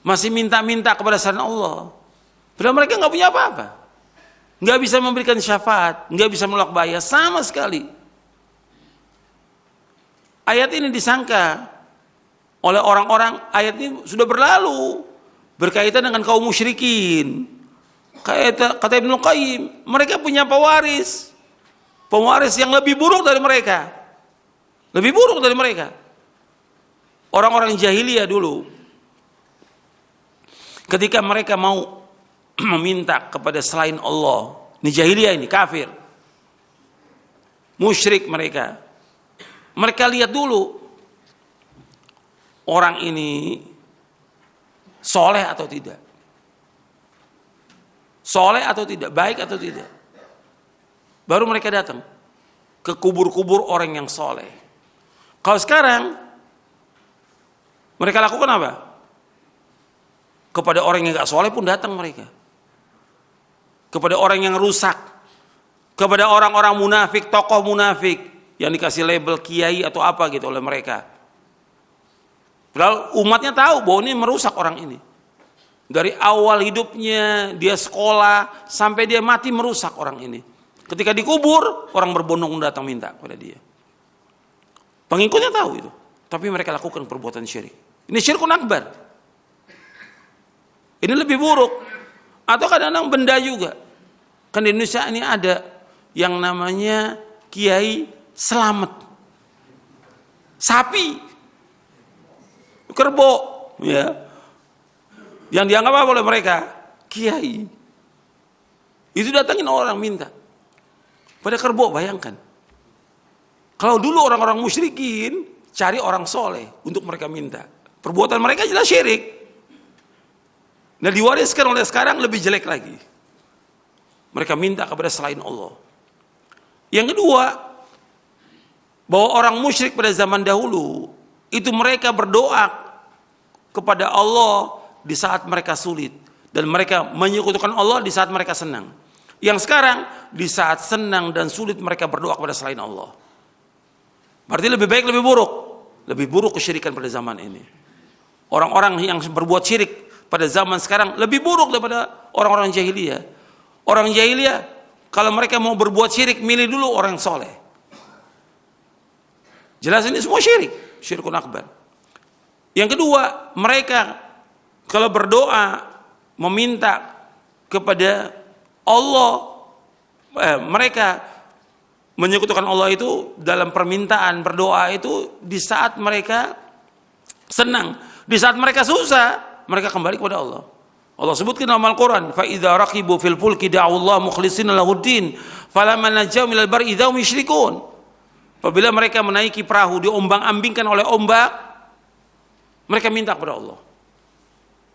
Masih minta-minta kepada selain Allah? Padahal mereka nggak punya apa-apa. Nggak bisa memberikan syafaat, nggak bisa menolak bahaya sama sekali. Ayat ini disangka oleh orang-orang, ayat ini sudah berlalu berkaitan dengan kaum musyrikin. Kata Ibnu Qayyim, mereka punya pewaris yang lebih buruk dari mereka. Lebih buruk dari mereka. Orang-orang jahiliyah dulu, ketika mereka mau meminta kepada selain Allah, ini jahiliyah, ini kafir, musyrik mereka. Mereka lihat dulu orang ini soleh atau tidak, soleh atau tidak, baik atau tidak. Baru mereka datang ke kubur-kubur orang yang soleh. Kalau sekarang mereka lakukan apa? Kepada orang yang gak soleh pun datang mereka. Kepada orang yang rusak, kepada orang-orang munafik, tokoh munafik yang dikasih label kiai atau apa gitu oleh mereka. Padahal umatnya tahu bahwa ini merusak orang ini. Dari awal hidupnya, dia sekolah, sampai dia mati merusak orang ini. Ketika dikubur, orang berbondong datang minta kepada dia. Pengikutnya tahu itu. Tapi mereka lakukan perbuatan syirik. Ini syirkun akbar. Ini lebih buruk. Atau kadang-kadang benda juga. Kan di Indonesia ini ada yang namanya Kiai Selamet. Sapi. Kerbau. Ya. Yang dianggap apa oleh mereka? Kiai. Itu datangin orang minta. Pada kerbau, bayangkan. Kalau dulu orang-orang musyrikin cari orang soleh untuk mereka minta. Perbuatan mereka jelas syirik. Nah, diwariskan oleh sekarang lebih jelek lagi. Mereka minta kepada selain Allah. Yang kedua, bahwa orang musyrik pada zaman dahulu itu mereka berdoa kepada Allah di saat mereka sulit, dan mereka menyekutukan Allah di saat mereka senang. Yang sekarang di saat senang dan sulit mereka berdoa kepada selain Allah. Berarti lebih baik, lebih buruk. Lebih buruk kesyirikan pada zaman ini. Orang-orang yang berbuat syirik pada zaman sekarang lebih buruk daripada orang-orang jahiliyah. Orang jahiliyah kalau mereka mau berbuat syirik, milih dulu orang soleh. Jelas ini semua syirik, syirkun akbar. Yang kedua, mereka kalau berdoa meminta kepada Allah, mereka menyekutukan Allah itu dalam permintaan berdoa itu di saat mereka senang, di saat mereka susah, mereka kembali kepada Allah. Allah sebutkan dalam Al-Quran, fa idza raqibu fil fulki da'u Allah mukhlishina lahuddin falamma najau minal barri idza hum yusyrikun. Apabila mereka menaiki perahu diombang-ambingkan oleh ombak, mereka minta kepada Allah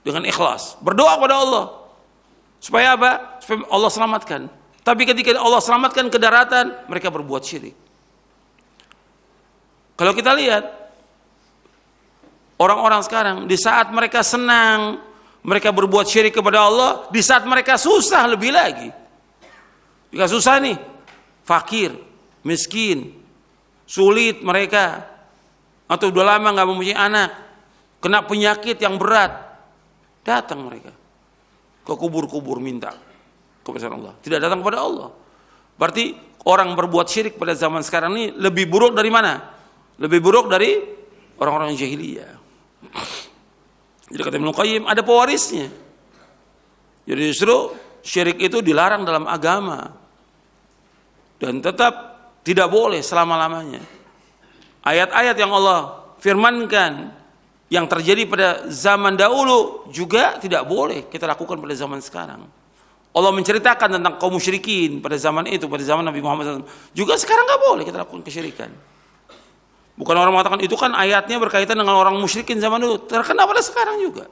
dengan ikhlas, berdoa kepada Allah supaya apa? Supaya Allah selamatkan. Tapi ketika Allah selamatkan ke daratan, mereka berbuat syirik. Kalau kita lihat orang-orang sekarang, di saat mereka senang, mereka berbuat syirik kepada Allah. Di saat mereka susah, lebih lagi. Jika susah nih, fakir, miskin, sulit mereka, atau udah lama gak mempunyai anak, kena penyakit yang berat, datang mereka ke kubur-kubur minta kepada Allah. Tidak datang kepada Allah. Berarti orang berbuat syirik pada zaman sekarang ini lebih buruk dari mana? Lebih buruk dari orang-orang jahiliyah. Jadi kata Ibnu Qayyim, ada pewarisnya. Jadi justru syirik itu dilarang dalam agama dan tetap tidak boleh selama-lamanya. Ayat-ayat yang Allah firmankan yang terjadi pada zaman dahulu juga tidak boleh kita lakukan pada zaman sekarang. Allah menceritakan tentang kaum musyrikin pada zaman itu, pada zaman Nabi Muhammad SAW. Juga sekarang nggak boleh kita lakukan kesyirikan. Bukan orang mengatakan itu kan ayatnya berkaitan dengan orang musyrikin zaman dulu. Terkena pada sekarang juga.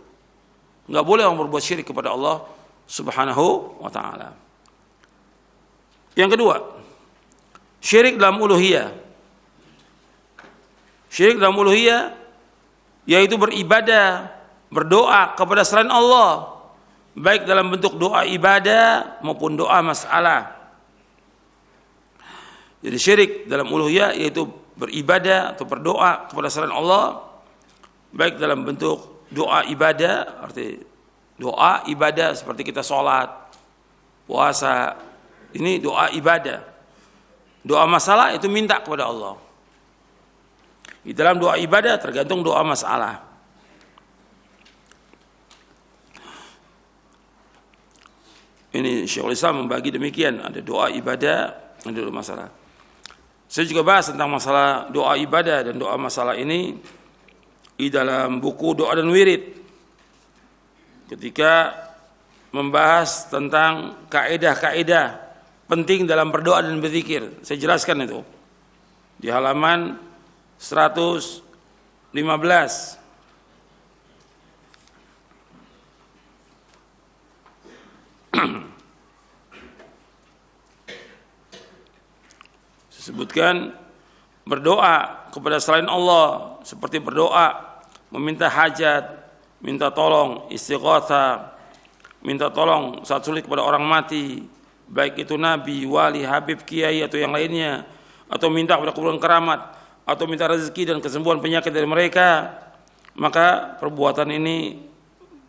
Nggak boleh orang berbuat syirik kepada Allah Subhanahu wa Ta'ala. Yang kedua, syirik dalam uluhiyah. Syirik dalam uluhiyah yaitu beribadah, berdoa kepada selain Allah, baik dalam bentuk doa ibadah maupun doa masalah. Jadi syirik dalam uluhiyah yaitu beribadah atau berdoa kepada selain Allah, baik dalam bentuk doa ibadah, arti doa ibadah seperti kita sholat, puasa, ini doa ibadah. Doa masalah itu minta kepada Allah. Di dalam doa ibadah tergantung doa masalah. Ini Syekhul Islam membagi demikian, ada doa ibadah, ada doa masalah. Saya juga bahas tentang masalah doa ibadah dan doa masalah ini di dalam buku Doa dan Wirid. Ketika membahas tentang kaidah-kaidah penting dalam berdoa dan berzikir, saya jelaskan itu di halaman 115. Sebutkan berdoa kepada selain Allah seperti berdoa meminta hajat, minta tolong, istighatsah, minta tolong saat sulit kepada orang mati, baik itu nabi, wali, habib, kiai atau yang lainnya, atau minta kepada kuburan keramat, atau minta rezeki dan kesembuhan penyakit dari mereka, maka perbuatan ini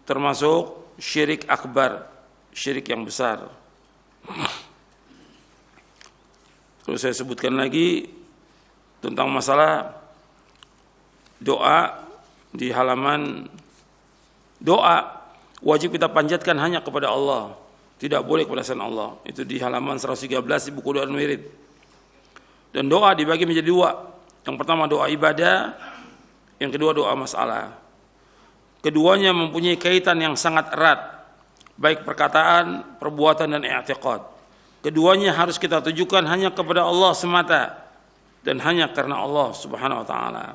termasuk syirik akbar, syirik yang besar. Terus saya sebutkan lagi tentang masalah doa di halaman doa wajib kita panjatkan hanya kepada Allah, tidak boleh kepada selain Allah. Itu di halaman 113 di buku Doa dan Wirid. Dan doa dibagi menjadi dua. Yang pertama doa ibadah, yang kedua doa masalah. Keduanya mempunyai kaitan yang sangat erat, baik perkataan, perbuatan dan i'tiqad. Keduanya harus kita tujukan hanya kepada Allah semata dan hanya karena Allah Subhanahu wa Ta'ala.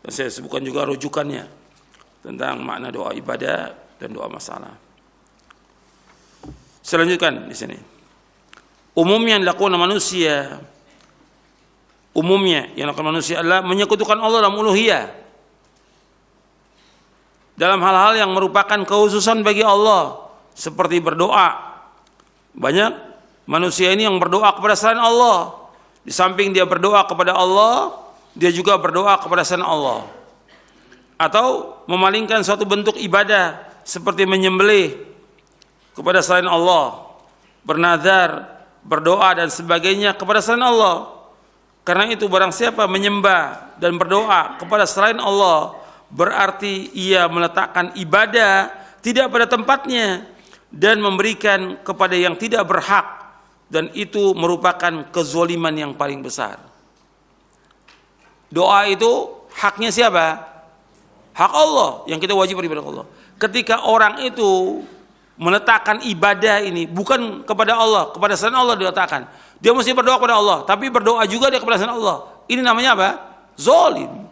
Dan saya sebutkan juga rujukannya tentang makna doa ibadah dan doa masalah. Selanjutnya di sini, umumnya yang dilakukan manusia, adalah menyekutukan Allah dalam uluhiyah, dalam hal-hal yang merupakan kekhususan bagi Allah, seperti berdoa. Banyak manusia ini yang berdoa kepada selain Allah. Di samping dia berdoa kepada Allah, dia juga berdoa kepada selain Allah. Atau memalingkan suatu bentuk ibadah seperti menyembelih kepada selain Allah, bernazar, berdoa dan sebagainya kepada selain Allah. Karena itu barang siapa menyembah dan berdoa kepada selain Allah, berarti ia meletakkan ibadah tidak pada tempatnya dan memberikan kepada yang tidak berhak, dan itu merupakan kezaliman yang paling besar. Doa itu haknya siapa? Hak Allah yang kita wajib beribadah kepada Allah. Ketika orang itu meletakkan ibadah ini bukan kepada Allah, kepada selain Allah diletakkan, dia mesti berdoa kepada Allah, tapi berdoa juga dia kepada selain Allah. Ini namanya apa? Zalim.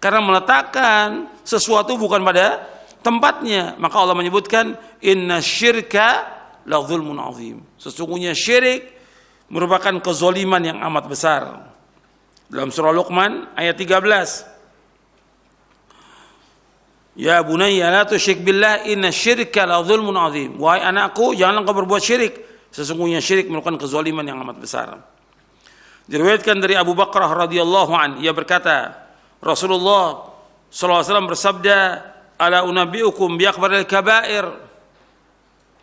Karena meletakkan sesuatu bukan pada tempatnya. Maka Allah menyebutkan inna syirka la dzulmun azim. Sesungguhnya syirik merupakan kezaliman yang amat besar. Dalam surah Luqman ayat 13. Ya bunayya la tusyrik billah inna syirka la dzulmun azim. Wahai anakku, janganlah engkau berbuat syirik. Sesungguhnya syirik merupakan kezaliman yang amat besar. Diriwayatkan dari Abu Bakrah radhiyallahu an, ia berkata, Rasulullah sallallahu alaihi wasallam bersabda, ala unabbiukum bi akbaril kabair,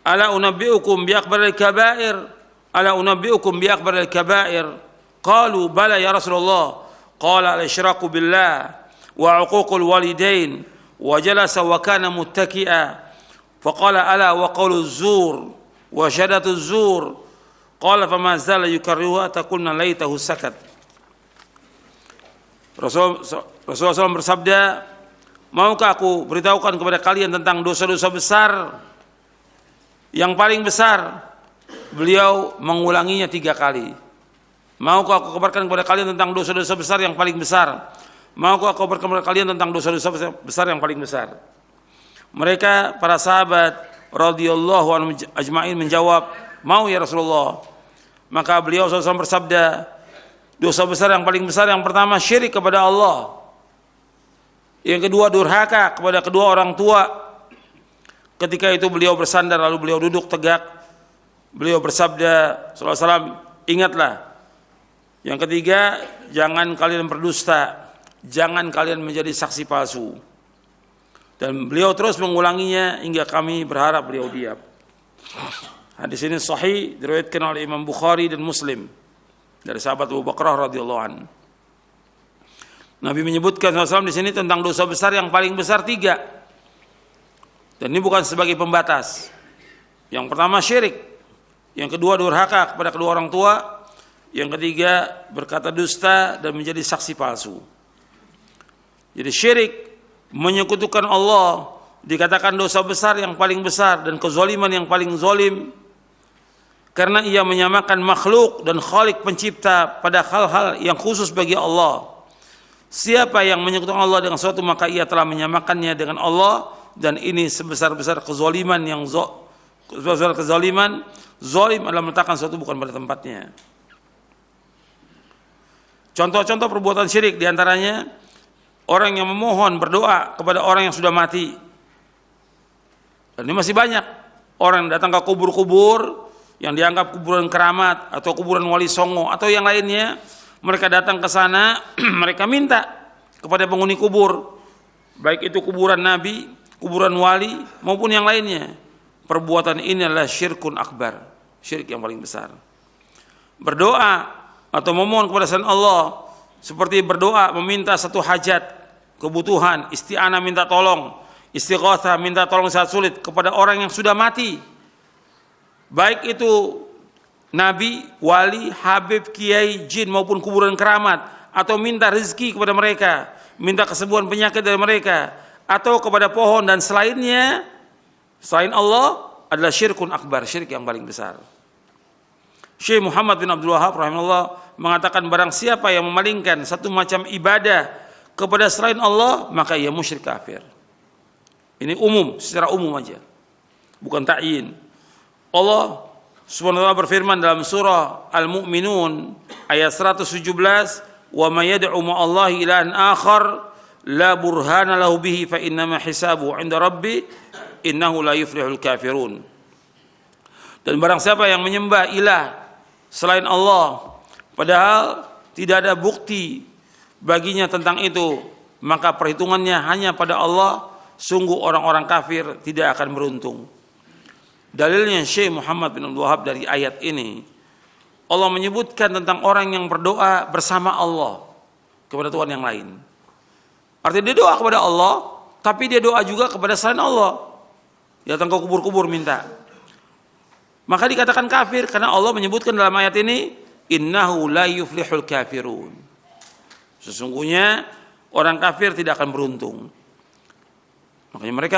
ala unabbiukum bi akbaril kabair, ala unabbiukum bi akbaril kabair. Qalu bala ya Rasulullah. Qala al-isyraku billah wa 'uququl walidain wa jalasa wa kana muttaki'a. Faqala ala wa qawluz zur wa syahadatuz zur. Qala fama zala yukarriruha taqulna laitahu sakat. Rasulullah SAW bersabda, maukah aku beritahukan kepada kalian tentang dosa-dosa besar Yang paling besar, beliau mengulanginya 3 kali. Maukah aku kabarkan kepada kalian tentang dosa-dosa besar yang paling besar? Maukah aku kabarkan kepada kalian tentang dosa-dosa besar yang paling besar? Mereka, para sahabat radhiyallahu anhum ajma'in menjawab, mau ya Rasulullah. Maka beliau SAW bersabda, dosa besar yang paling besar yang pertama syirik kepada Allah. Yang kedua durhaka kepada kedua orang tua. Ketika itu beliau bersandar lalu beliau duduk tegak. Beliau bersabda sallallahu alaihi wasallam, ingatlah. Yang ketiga, jangan kalian berdusta, jangan kalian menjadi saksi palsu. Dan beliau terus mengulanginya hingga kami berharap beliau diam. Hadis ini sahih diriwayatkan oleh Imam Bukhari dan Muslim dari sahabat Abu Bakrah radhiyallahu anhu. Nabi menyebutkan SAW di sini tentang dosa besar yang paling besar 3. Dan ini bukan sebagai pembatas. Yang pertama syirik, yang kedua durhaka kepada kedua orang tua, yang ketiga berkata dusta dan menjadi saksi palsu. Jadi syirik, menyekutukan Allah, dikatakan dosa besar yang paling besar dan kezaliman yang paling zalim, karena ia menyamakan makhluk dan Khalik pencipta pada hal-hal yang khusus bagi Allah. Siapa yang menyekutukan Allah dengan sesuatu maka ia telah menyamakannya dengan Allah, dan ini sebesar-besar kezaliman yang sebesar kezaliman. Zalim adalah meletakkan sesuatu bukan pada tempatnya. Contoh-contoh perbuatan syirik diantaranya orang yang memohon berdoa kepada orang yang sudah mati. Dan ini masih banyak orang yang datang ke kubur-kubur yang dianggap kuburan keramat atau kuburan wali songo atau yang lainnya. Mereka datang ke sana, mereka minta kepada penghuni kubur, baik itu kuburan nabi, kuburan wali maupun yang lainnya. Perbuatan ini adalah syirkun akbar, syirik yang paling besar. Berdoa atau memohon kepada selain Allah seperti berdoa meminta satu hajat, kebutuhan, isti'anah minta tolong, istighatsah minta tolong saat sulit kepada orang yang sudah mati. Baik itu nabi, wali, habib, kiai, jin maupun kuburan keramat, atau minta rezeki kepada mereka, minta kesembuhan penyakit dari mereka, atau kepada pohon dan selainnya selain Allah adalah syirkun akbar, syirik yang paling besar. Syekh Muhammad bin Abdul Wahab rahimahullah mengatakan barang siapa yang memalingkan satu macam ibadah kepada selain Allah maka ia musyrik kafir. Ini umum, secara umum aja, bukan ta'yin. Allah Subhanahu wa ta'ala berfirman dalam surah Al-Mu'minun ayat 117, "Wa may yad'u ma'allahi ilahan akhar la burhana lahu bihi fa innama hisabuhu 'inda rabbi innahu la yuflihul kafirun." Dan barang siapa yang menyembah ilah selain Allah padahal tidak ada bukti baginya tentang itu, maka perhitungannya hanya pada Allah, sungguh orang-orang kafir tidak akan beruntung. Dalilnya Syekh Muhammad bin Abdul Wahab dari ayat ini, Allah menyebutkan tentang orang yang berdoa bersama Allah kepada Tuhan yang lain. Artinya dia doa kepada Allah, tapi dia doa juga kepada selain Allah. Dia datang ke kubur-kubur minta. Maka dikatakan kafir karena Allah menyebutkan dalam ayat ini, innahu la yuflihul kafirun. Sesungguhnya orang kafir tidak akan beruntung. Makanya mereka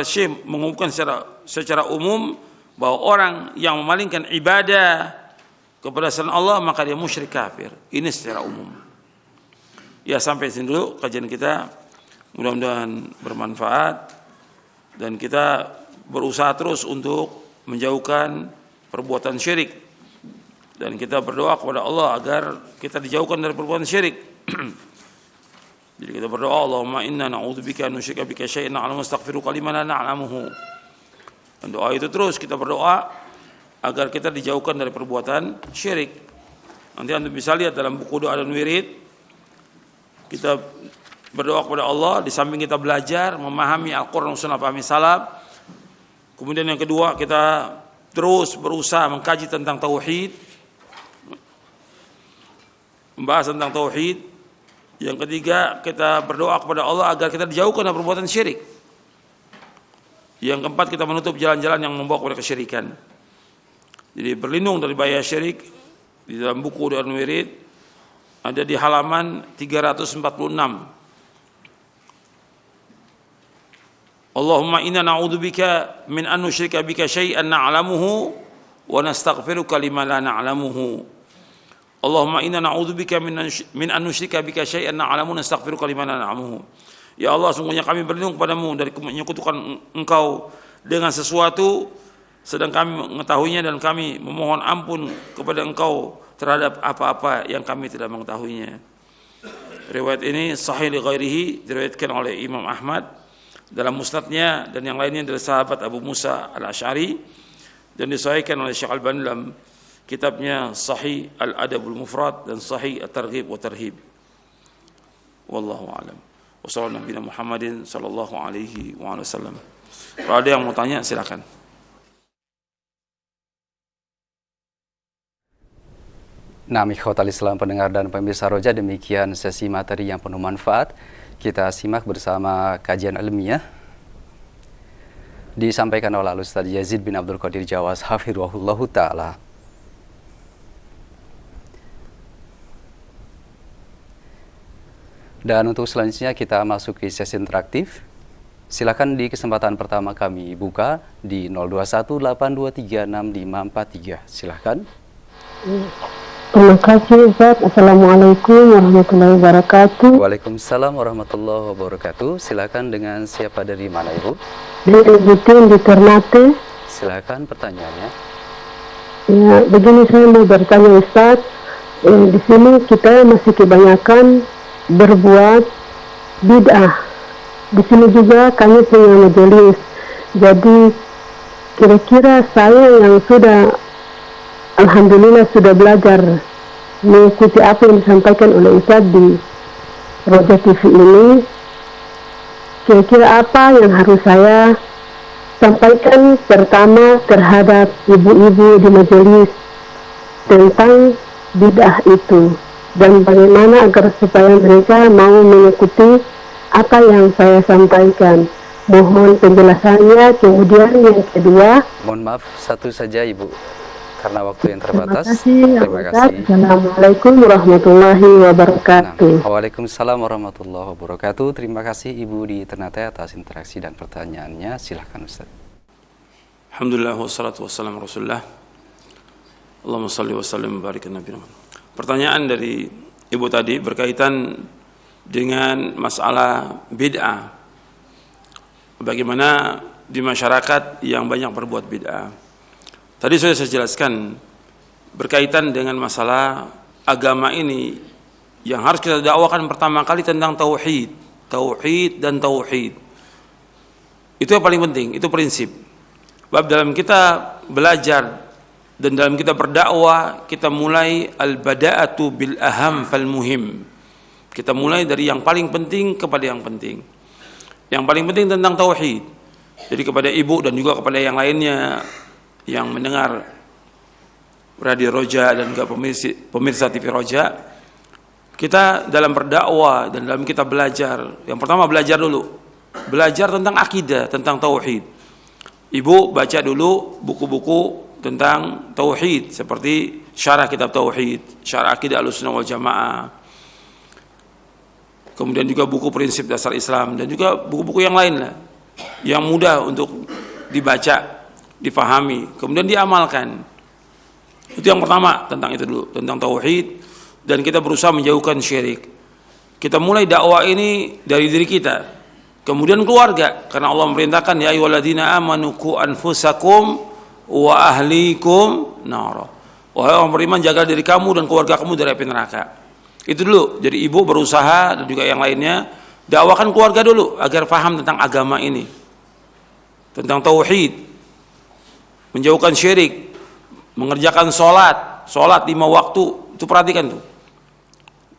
Syekh mengumumkan secara umum bahwa orang yang memalingkan ibadah kepada selain Allah maka dia musyrik kafir. Ini secara umum. Ya, sampai sini dulu kajian kita. Mudah-mudahan bermanfaat dan kita berusaha terus untuk menjauhkan perbuatan syirik, dan kita berdoa kepada Allah agar kita dijauhkan dari perbuatan syirik. Jadi kita berdoa, Allahumma inna na'udzubika an nusyrika bika syai'an na'lamu astaghfiruka liman la na'lamuhu. Dan doa itu terus kita berdoa agar kita dijauhkan dari perbuatan syirik. Nanti Anda bisa lihat dalam buku doa dan wirid, kita berdoa kepada Allah di samping kita belajar memahami Al-Qur'an dan Sunnah, pahami salaf. Kemudian yang kedua, kita terus berusaha mengkaji tentang tauhid, membahas tentang tauhid. Yang ketiga, kita berdoa kepada Allah agar kita dijauhkan dari perbuatan syirik. Yang keempat, kita menutup jalan-jalan yang membawa kepada kesyirikan. Jadi berlindung dari bahaya syirik di dalam buku dan wirid ada di halaman 346. Allahumma inna na'udzubika min an nusyrika bika syai'an na'lamuhu wa nastaghfiruka lima la na'lamuhu. Allahumma inna na'udzubika min an nusyrika bika syai'an na'lamuhu wa nastaghfiruka lima la na'lamuhu. Ya Allah, sungguhnya kami berlindung kepadamu dari menyekutukan Engkau dengan sesuatu sedang kami mengetahuinya, dan kami memohon ampun kepada Engkau terhadap apa-apa yang kami tidak mengetahuinya. Riwayat ini sahih li ghairihi, diriwayatkan oleh Imam Ahmad dalam musnadnya, dan yang lainnya dari sahabat Abu Musa al-Asy'ari, dan disahihkan oleh Syekh Al-Albani dalam kitabnya Sahih Al-Adabul Mufrad dan Sahih At-Targhib wa Tarhib. Wallahu a'lam. Wassallallahu Nabi Muhammadin sallallahu alaihi wasallam. Kalau ada yang mau tanya silakan. Nah, ikhwatal Islam, pendengar dan pemirsa Roja, demikian sesi materi yang penuh manfaat. Kita simak bersama kajian ilmiah disampaikan oleh Ustaz Yazid bin Abdul Qadir Jawas hafizahullahu taala. Dan untuk selanjutnya kita masuk ke sesi interaktif. Silakan di kesempatan pertama kami buka di 0218236543. Silakan. Terima kasih Ustaz. Assalamualaikum warahmatullahi wabarakatuh. Waalaikumsalam warahmatullahi wabarakatuh. Silakan, dengan siapa, dari mana Ibu? Dari Ibu Tin di Ternate. Silakan pertanyaannya. Ya, begini saya mau bertanya Ustaz. Di sini kita masih kebanyakan berbuat bid'ah. Di sini juga kami punya majelis. Jadi kira-kira saya yang sudah alhamdulillah sudah belajar mengikuti apa yang disampaikan oleh Ustaz di Roja TV ini, kira-kira apa yang harus saya sampaikan pertama terhadap ibu-ibu di majelis tentang bid'ah itu, dan bagaimana agar supaya mereka mau mengikuti apa yang saya sampaikan. Mohon penjelasannya. Kemudian yang kedua, mohon maaf satu saja Ibu, karena waktu yang terbatas. Terima kasih. Assalamualaikum warahmatullahi wabarakatuh. Nah, waalaikumsalam warahmatullahi wabarakatuh. Terima kasih Ibu di Ternate atas interaksi dan pertanyaannya. Silahkan Ustaz. Alhamdulillah wassalatu wassalamu rasulullah. Allahumma salli wa sallim wa barik ala nabiyina. Pertanyaan dari Ibu tadi berkaitan dengan masalah bid'ah. Bagaimana di masyarakat yang banyak berbuat bid'ah. Tadi sudah saya jelaskan berkaitan dengan masalah agama ini yang harus kita dakwakan pertama kali tentang tauhid, tauhid dan tauhid. Itu yang paling penting, itu prinsip. Bab dalam kita belajar dan dalam kita berdakwah, kita mulai al-bada'atu bil aham fal muhim. Kita mulai dari yang paling penting kepada yang penting. Yang paling penting tentang tauhid. Jadi kepada ibu dan juga kepada yang lainnya yang mendengar Radio Roja dan juga pemirsa TV Roja, kita dalam berdakwah dan dalam kita belajar, yang pertama belajar dulu, belajar tentang akidah, tentang tauhid. Ibu baca dulu buku-buku tentang tauhid seperti syarah kitab tauhid, syarah akidah Ahlussunnah wal Jamaah, kemudian juga buku prinsip dasar Islam, dan juga buku-buku yang lain lah yang mudah untuk dibaca, difahami, kemudian diamalkan. Itu yang pertama, tentang itu dulu, tentang tauhid, dan kita berusaha menjauhkan syirik. Kita mulai dakwah ini dari diri kita, kemudian keluarga, karena Allah memerintahkan ya ayyuhalladzina amanu qu anfusakum wa ahlikum nar. Wahai orang beriman, jaga diri kamu dan keluarga kamu dari api neraka. Itu dulu. Jadi ibu berusaha dan juga yang lainnya dakwakan keluarga dulu agar paham tentang agama ini, tentang tauhid, menjauhkan syirik, mengerjakan sholat 5 waktu. Itu perhatikan tuh,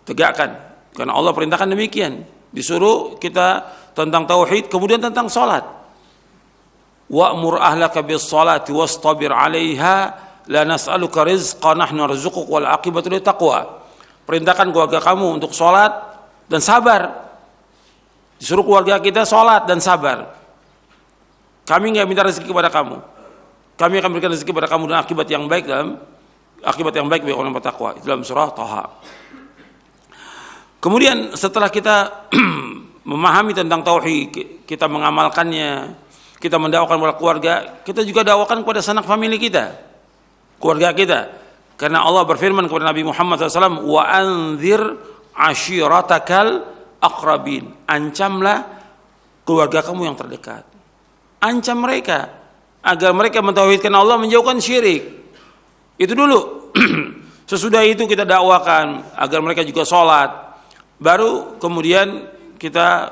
tegakkan, karena Allah perintahkan demikian. Disuruh kita tentang tauhid, kemudian tentang sholat. Wa'mur ahlaka bis sholati wastabir 'alaiha la nas'aluka rizqan nahnu narzuquka wal 'aqibatu lit taqwa. Perintahkan keluarga kamu untuk sholat dan sabar. Disuruh keluarga kita sholat dan sabar. Kami nggak minta rezeki kepada kamu. Kami akan berikan rezeki kepada kamu dan akibat yang baik bagi orang bertakwa. Itu dalam surah Thaha. Kemudian setelah kita memahami tentang tauhid, kita mengamalkannya, kita mendakwakan kepada keluarga, kita juga dakwakan kepada sanak famili kita, keluarga kita. Karena Allah berfirman kepada Nabi Muhammad SAW, wa anzir ashiratakal aqrabin, ancamlah keluarga kamu yang terdekat, ancam mereka agar mereka mentauhidkan Allah, menjauhkan syirik. Itu dulu. Sesudah itu kita dakwakan agar mereka juga sholat, baru kemudian kita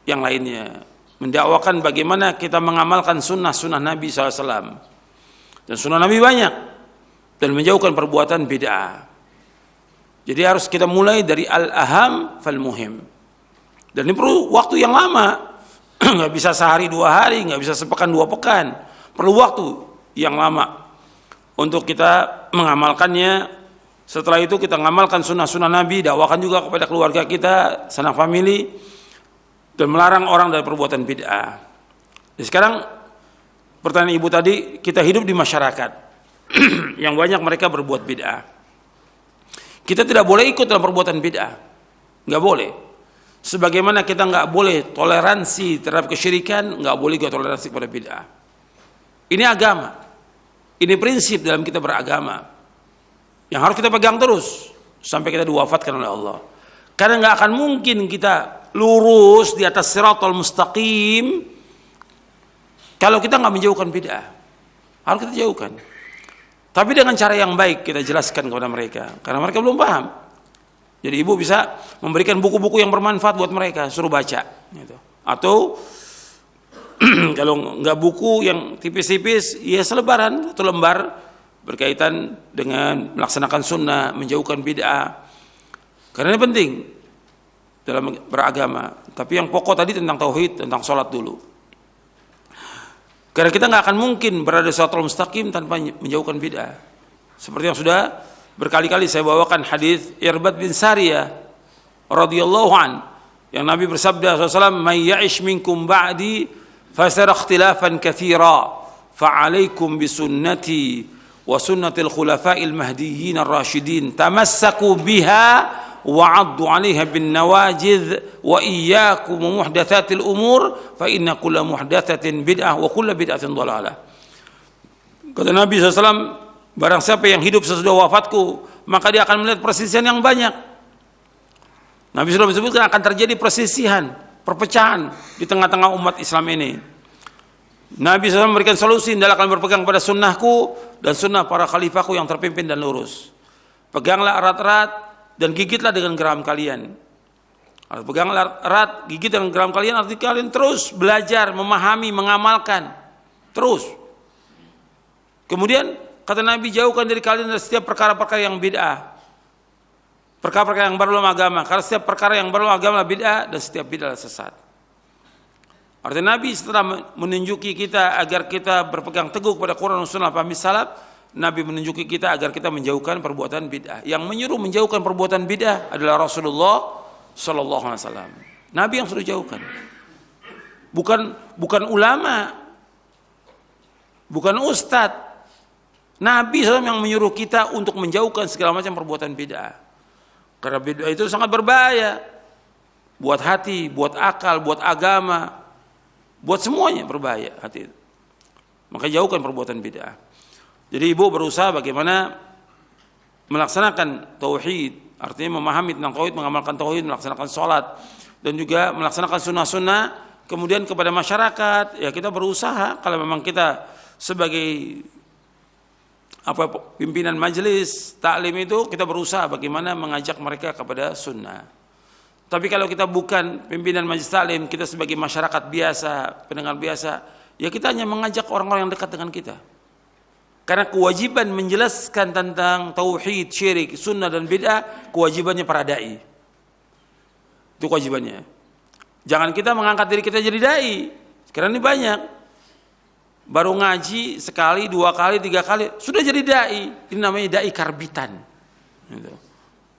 yang lainnya mendakwakan bagaimana kita mengamalkan sunnah Nabi SAW. Dan sunnah Nabi banyak, dan menjauhkan perbuatan bid'ah. Jadi harus kita mulai dari al-aham fal-muhim. Dan ini perlu waktu yang lama. Nggak bisa sehari 2 hari, nggak bisa sepekan 2 pekan. Perlu waktu yang lama untuk kita mengamalkannya. Setelah itu kita mengamalkan sunnah Nabi, dakwakan juga kepada keluarga kita, sanak famili, dan melarang orang dari perbuatan bid'ah. Jadi sekarang pertanyaan ibu tadi, kita hidup di masyarakat yang banyak mereka berbuat bid'ah. Kita tidak boleh ikut dalam perbuatan bid'ah, nggak boleh. Sebagaimana kita nggak boleh toleransi terhadap kesyirikan, nggak boleh juga toleransi kepada bid'ah. Ini agama, ini prinsip dalam kita beragama yang harus kita pegang terus sampai kita diwafatkan oleh Allah. Karena nggak akan mungkin kita lurus di atas siratal mustaqim kalau kita nggak menjauhkan bid'ah. Harus kita jauhkan. Tapi dengan cara yang baik kita jelaskan kepada mereka, karena mereka belum paham. Jadi ibu bisa memberikan buku-buku yang bermanfaat buat mereka, suruh baca, gitu. Atau kalau nggak buku yang tipis-tipis, ya selebaran 1 lembar berkaitan dengan melaksanakan sunnah, menjauhkan bid'ah. Karena ini penting dalam beragama. Tapi yang pokok tadi tentang tauhid, tentang sholat dulu. Karena kita nggak akan mungkin berada di siratal mustaqim tanpa menjauhkan bid'ah. Seperti yang sudah berkali-kali saya bawakan hadis Irbad bin Sariyah radhiyallahu an, yang Nabi bersabda SAW, "May ya'ish minkum ba'di fasara ikhtilafan katsira, fa'alaikum bisunnati wa sunnatil khulafa'il mahdiyyin ar-rasyidin, tamassaku biha wa'addu 'alaiha bin nawajidh wa iyyakum muhdatsatil umur fa inna kulla muhdatsatin bid'ah wa kulla bid'atin dhalalah." Kata Nabi SAW, barang siapa yang hidup sesudah wafatku, maka dia akan melihat perselisihan yang banyak. Nabi SAW menyebutkan akan terjadi perselisihan, perpecahan di tengah-tengah umat Islam ini. Nabi SAW memberikan solusi, hendaklah kalian berpegang pada sunnahku dan sunnah para khalifahku yang terpimpin dan lurus. Peganglah erat-erat dan gigitlah dengan geram kalian. Peganglah erat, gigit dengan geram kalian, artinya kalian terus belajar, memahami, mengamalkan. Terus. Kemudian kata Nabi, jauhkan dari kalian dari setiap perkara-perkara yang bid'ah. Perkara-perkara yang baru dalam agama. Karena setiap perkara yang baru dalam agama adalah bid'ah, dan setiap bid'ah adalah sesat. Artinya Nabi setelah menunjuki kita agar kita berpegang teguh kepada Quran dan Sunnah pahami salaf, Nabi menunjuki kita agar kita menjauhkan perbuatan bid'ah. Yang menyuruh menjauhkan perbuatan bid'ah adalah Rasulullah Sallallahu Alaihi Wasallam. Nabi yang suruh jauhkan. Bukan ulama, bukan ustadz. Nabi SAW yang menyuruh kita untuk menjauhkan segala macam perbuatan bid'ah. Karena bid'ah itu sangat berbahaya buat hati, buat akal, buat agama, buat semuanya berbahaya hati. Maka jauhkan perbuatan bid'ah. Jadi ibu berusaha bagaimana melaksanakan tauhid, artinya memahami tentang tauhid, mengamalkan tauhid, melaksanakan sholat, dan juga melaksanakan sunnah-sunnah. Kemudian kepada masyarakat, ya kita berusaha kalau memang kita sebagai pimpinan majelis taklim itu, kita berusaha bagaimana mengajak mereka kepada sunnah. Tapi kalau kita bukan pimpinan majelis taklim, kita sebagai masyarakat biasa, pendengar biasa, ya kita hanya mengajak orang-orang yang dekat dengan kita. Karena kewajiban menjelaskan tentang tauhid, syirik, sunnah dan bid'ah, kewajibannya para dai. Itu kewajibannya. Jangan kita mengangkat diri kita jadi dai. Karena ini banyak. Baru ngaji sekali, 2 kali, 3 kali, sudah jadi dai. Ini namanya dai karbitan.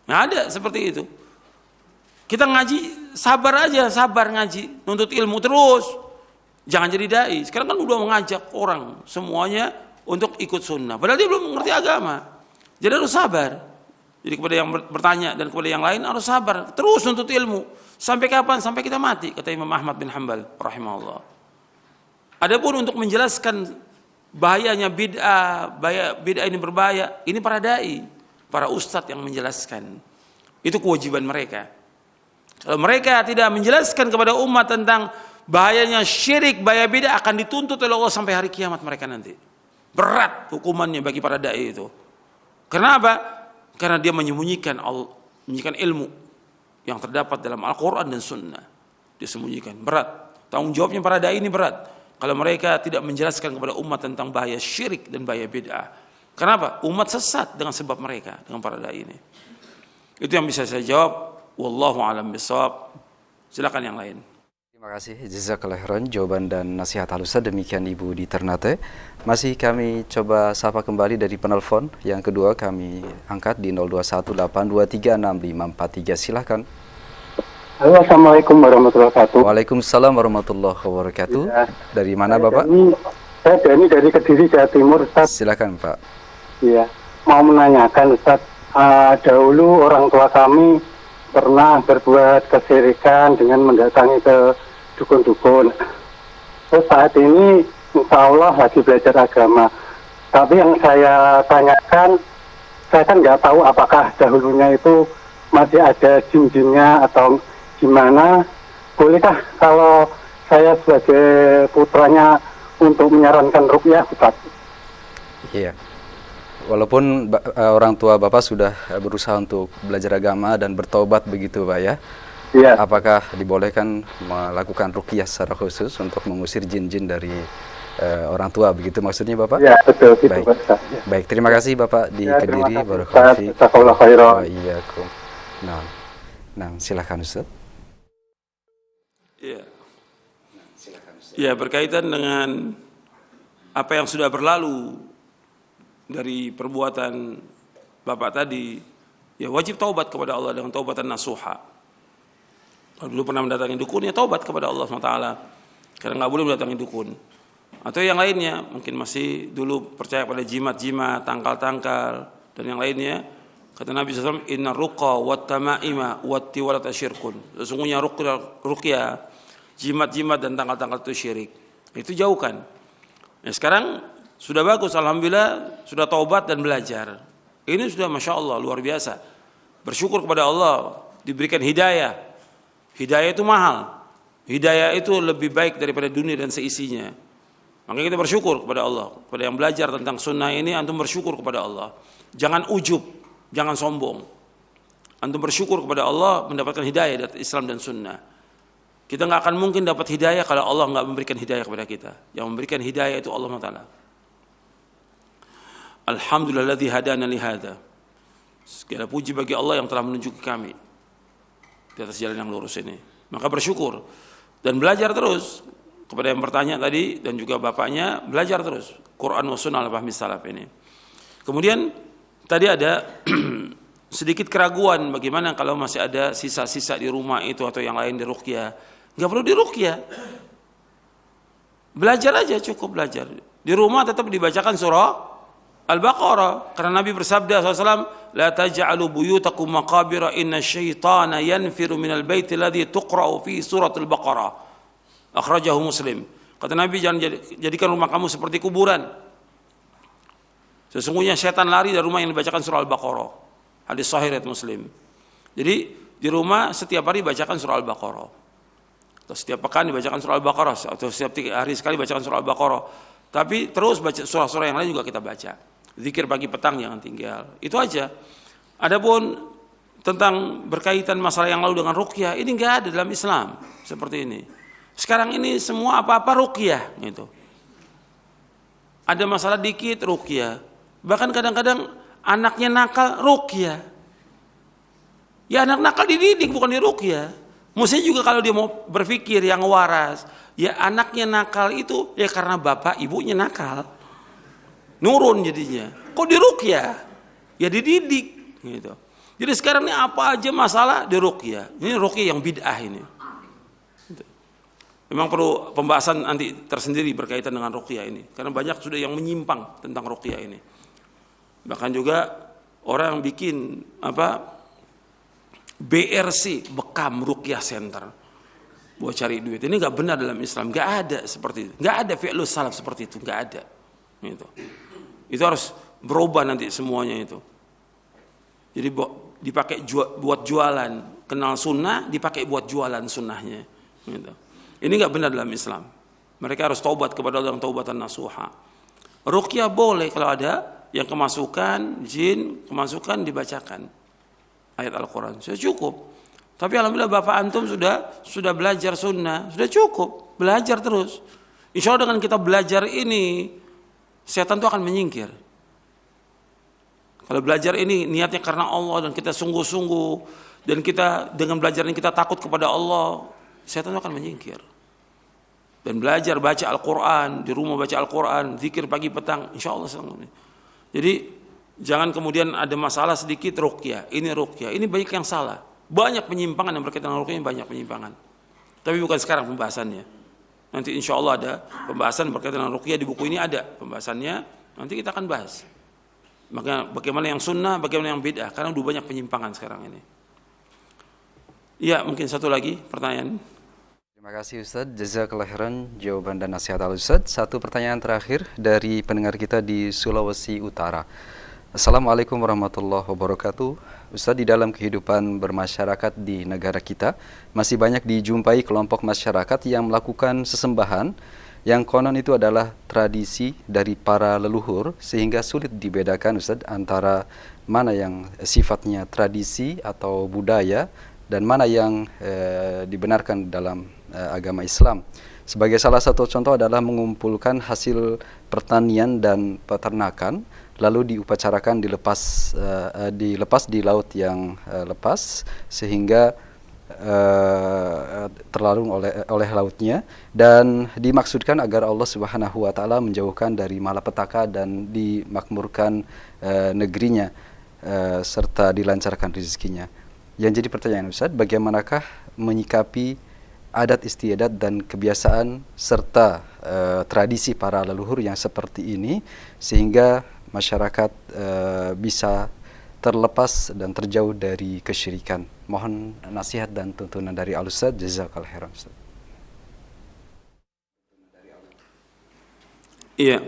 Nah, ada seperti itu. Kita ngaji, sabar aja, sabar ngaji, nuntut ilmu terus. Jangan jadi dai. Sekarang kan udah mengajak orang semuanya untuk ikut sunnah. Padahal dia belum mengerti agama. Jadi harus sabar. Jadi kepada yang bertanya dan kepada yang lain harus sabar, terus nuntut ilmu. Sampai kapan? Sampai kita mati, kata Imam Ahmad bin Hanbal rahimahullah. Adapun untuk menjelaskan bahayanya bid'ah, bid'ah ini berbahaya, ini para dai, para ustadz yang menjelaskan. Itu kewajiban mereka. Kalau mereka tidak menjelaskan kepada umat tentang bahayanya syirik, bahaya bid'ah, akan dituntut oleh Allah sampai hari kiamat mereka nanti. Berat hukumannya bagi para dai itu. Kenapa? Karena dia menyembunyikan ilmu yang terdapat dalam Al-Quran dan Sunnah. Dia sembunyikan. Berat. Tanggung jawabnya para dai ini berat. Kalau mereka tidak menjelaskan kepada umat tentang bahaya syirik dan bahaya bid'ah. Kenapa? Umat sesat dengan sebab mereka, dengan para dai ini. Itu yang bisa saya jawab. Wallahu a'lam bishawab. Silakan yang lain. Terima kasih jazakallahu khairan jawaban dan nasihat halusnya. Demikian Ibu di Ternate. Masih kami coba sapa kembali dari penelpon. Yang kedua kami angkat di 0218236543. Silahkan. Halo, assalamualaikum warahmatullahi wabarakatuh. Waalaikumsalam warahmatullahi wabarakatuh. Ya, dari mana Bapak? Saya Dani dari Kediri, Jawa Timur, Ustaz. Silakan Pak. Iya, mau menanyakan Ustaz, dahulu orang tua kami pernah berbuat kesyirikan dengan mendatangi ke dukun-dukun. Terus saat ini insya Allah lagi belajar agama. Tapi yang saya tanyakan, saya kan nggak tahu apakah dahulunya itu masih ada jin-jinnya atau gimana. Bolehkah kalau saya sebagai putranya untuk menyarankan ruqyah, Ustaz? Iya. Walaupun orang tua Bapak sudah berusaha untuk belajar agama dan bertobat begitu Pak ya. Iya. Apakah dibolehkan melakukan ruqyah secara khusus untuk mengusir jin-jin dari orang tua, begitu maksudnya Bapak? Iya, betul gitu Baik. Ustaz. Ya. Baik, terima kasih Bapak di Ya, Kediri. Barakallahu fiik. Jazakallahu khairan. Iya, Nah, silakan Ustaz. Iya. Ya, berkaitan dengan apa yang sudah berlalu dari perbuatan Bapak tadi, ya wajib taubat kepada Allah dengan taubatan nasuha. Kalau dulu pernah mendatangi dukun, ya taubat kepada Allah SWT. Karena nggak boleh mendatangi dukun. Atau yang lainnya, mungkin masih dulu percaya pada jimat-jimat, tangkal-tangkal, dan yang lainnya. Kata Nabi SAW, inna ruqa wat tama'ima wat tiwalat asyirkun. Sesungguhnya ruqyah, jimat-jimat dan tangkal-tangkal itu syirik. Itu jauhkan. Ya, sekarang sudah bagus, alhamdulillah, sudah taubat dan belajar. Ini sudah masya Allah luar biasa. Bersyukur kepada Allah diberikan hidayah. Hidayah itu mahal. Hidayah itu lebih baik daripada dunia dan seisinya. Makanya kita bersyukur kepada Allah. Kepada yang belajar tentang sunnah ini, antum bersyukur kepada Allah. Jangan ujub, jangan sombong. Antum bersyukur kepada Allah mendapatkan hidayah dari Islam dan sunnah. Kita nggak akan mungkin dapat hidayah kalau Allah nggak memberikan hidayah kepada kita. Yang memberikan hidayah itu Allah Taala. Alhamdulillahilladzi hadana li hadza. Segala puji bagi Allah yang telah menunjuki kami di atas jalan yang lurus ini. Maka bersyukur dan belajar terus. Kepada yang bertanya tadi dan juga bapaknya, belajar terus Quran wa sunnah al-fahmi salaf ini. Kemudian tadi ada sedikit keraguan bagaimana kalau masih ada sisa-sisa di rumah itu atau yang lain di ruqyah. Enggak perlu di ruqyah. Belajar aja, cukup belajar. Di rumah tetap dibacakan surah Al-Baqarah, karena Nabi bersabda SAW, la taj'alu buyutakum maqabira inna syaitana yanfiru minal baiti alladhi tuqra'u fi surat Al-Baqarah. Akhrajahu Muslim. Kata Nabi, jangan jadikan rumah kamu seperti kuburan. Sesungguhnya setan lari dari rumah yang dibacakan surah Al-Baqarah. Hadis sahih riwayat Muslim. Jadi di rumah setiap hari bacakan surah Al-Baqarah. Atau setiap pekan dibacakan surah Al-Baqarah, atau setiap hari sekali bacakan surah Al-Baqarah. Tapi terus baca surah-surah yang lain juga kita baca. Zikir pagi petang jangan tinggal. Itu aja. Adapun tentang berkaitan masalah yang lalu dengan ruqyah, ini enggak ada dalam Islam seperti ini. Sekarang ini semua apa-apa ruqyah gitu. Ada masalah dikit ruqyah. Bahkan kadang-kadang anaknya nakal ruqyah. Ya anak nakal dididik bukan diruqyah. Mestinya juga kalau dia mau berpikir yang waras, ya anaknya nakal itu ya karena bapak ibunya nakal. Nurun jadinya. Kok diruqyah? Ya dididik gitu. Jadi sekarang ini apa aja masalah diruqyah. Ini ruqyah yang bid'ah ini. Gitu. Memang perlu pembahasan nanti tersendiri berkaitan dengan ruqyah ini, karena banyak sudah yang menyimpang tentang ruqyah ini. Bahkan juga orang bikin BRC, Bekam Ruqyah Center, buat cari duit. Ini nggak benar dalam Islam, nggak ada seperti itu, nggak ada fi'lus salaf seperti itu, nggak ada. Gitu. Itu harus berubah nanti semuanya itu. Jadi dipakai buat jualan, kenal sunnah dipakai buat jualan sunnahnya. Gitu. Ini nggak benar dalam Islam. Mereka harus taubat kepada Allah, taubatan nasuha. Ruqyah boleh kalau ada yang kemasukan jin, kemasukan dibacakan ayat Al-Quran, sudah cukup. Tapi alhamdulillah Bapak antum sudah belajar sunnah, sudah cukup, belajar terus. Insya Allah dengan kita belajar ini, setan itu akan menyingkir. Kalau belajar ini niatnya karena Allah dan kita sungguh-sungguh, dan kita dengan belajar ini kita takut kepada Allah, setan itu akan menyingkir. Dan belajar baca Al-Quran, di rumah baca Al-Quran, zikir pagi petang, insya Allah senang. Jadi jangan kemudian ada masalah sedikit ruqyah, ini banyak yang salah. Banyak penyimpangan yang berkaitan dengan ruqyah, banyak penyimpangan. Tapi bukan sekarang pembahasannya. Nanti insya Allah ada pembahasan berkaitan dengan ruqyah, di buku ini ada pembahasannya. Nanti kita akan bahas. Maka bagaimana yang sunnah, bagaimana yang bid'ah, karena udah banyak penyimpangan sekarang ini. Ya, mungkin satu lagi pertanyaan. Terima kasih Ustadz, jazakallahu khairan jawaban dan nasihat Al-Ustadz. Satu pertanyaan terakhir dari pendengar kita di Sulawesi Utara. Assalamualaikum warahmatullahi wabarakatuh. Ustadz, di dalam kehidupan bermasyarakat di negara kita masih banyak dijumpai kelompok masyarakat yang melakukan sesembahan yang konon itu adalah tradisi dari para leluhur, sehingga sulit dibedakan Ustadz antara mana yang sifatnya tradisi atau budaya dan mana yang dibenarkan dalam agama Islam. Sebagai salah satu contoh adalah mengumpulkan hasil pertanian dan peternakan, lalu diupacarakan dilepas di laut yang lepas, sehingga terlarung oleh lautnya, dan dimaksudkan agar Allah Subhanahu wa taala menjauhkan dari malapetaka dan dimakmurkan negerinya serta dilancarkan rezekinya. Yang jadi pertanyaan Ustaz, bagaimanakah menyikapi adat istiadat dan kebiasaan serta tradisi para leluhur yang seperti ini sehingga masyarakat bisa terlepas dan terjauh dari kesyirikan? Mohon nasihat dan tuntunan dari Al-Ustaz. Jazakallahu khairan Ustaz. Iya,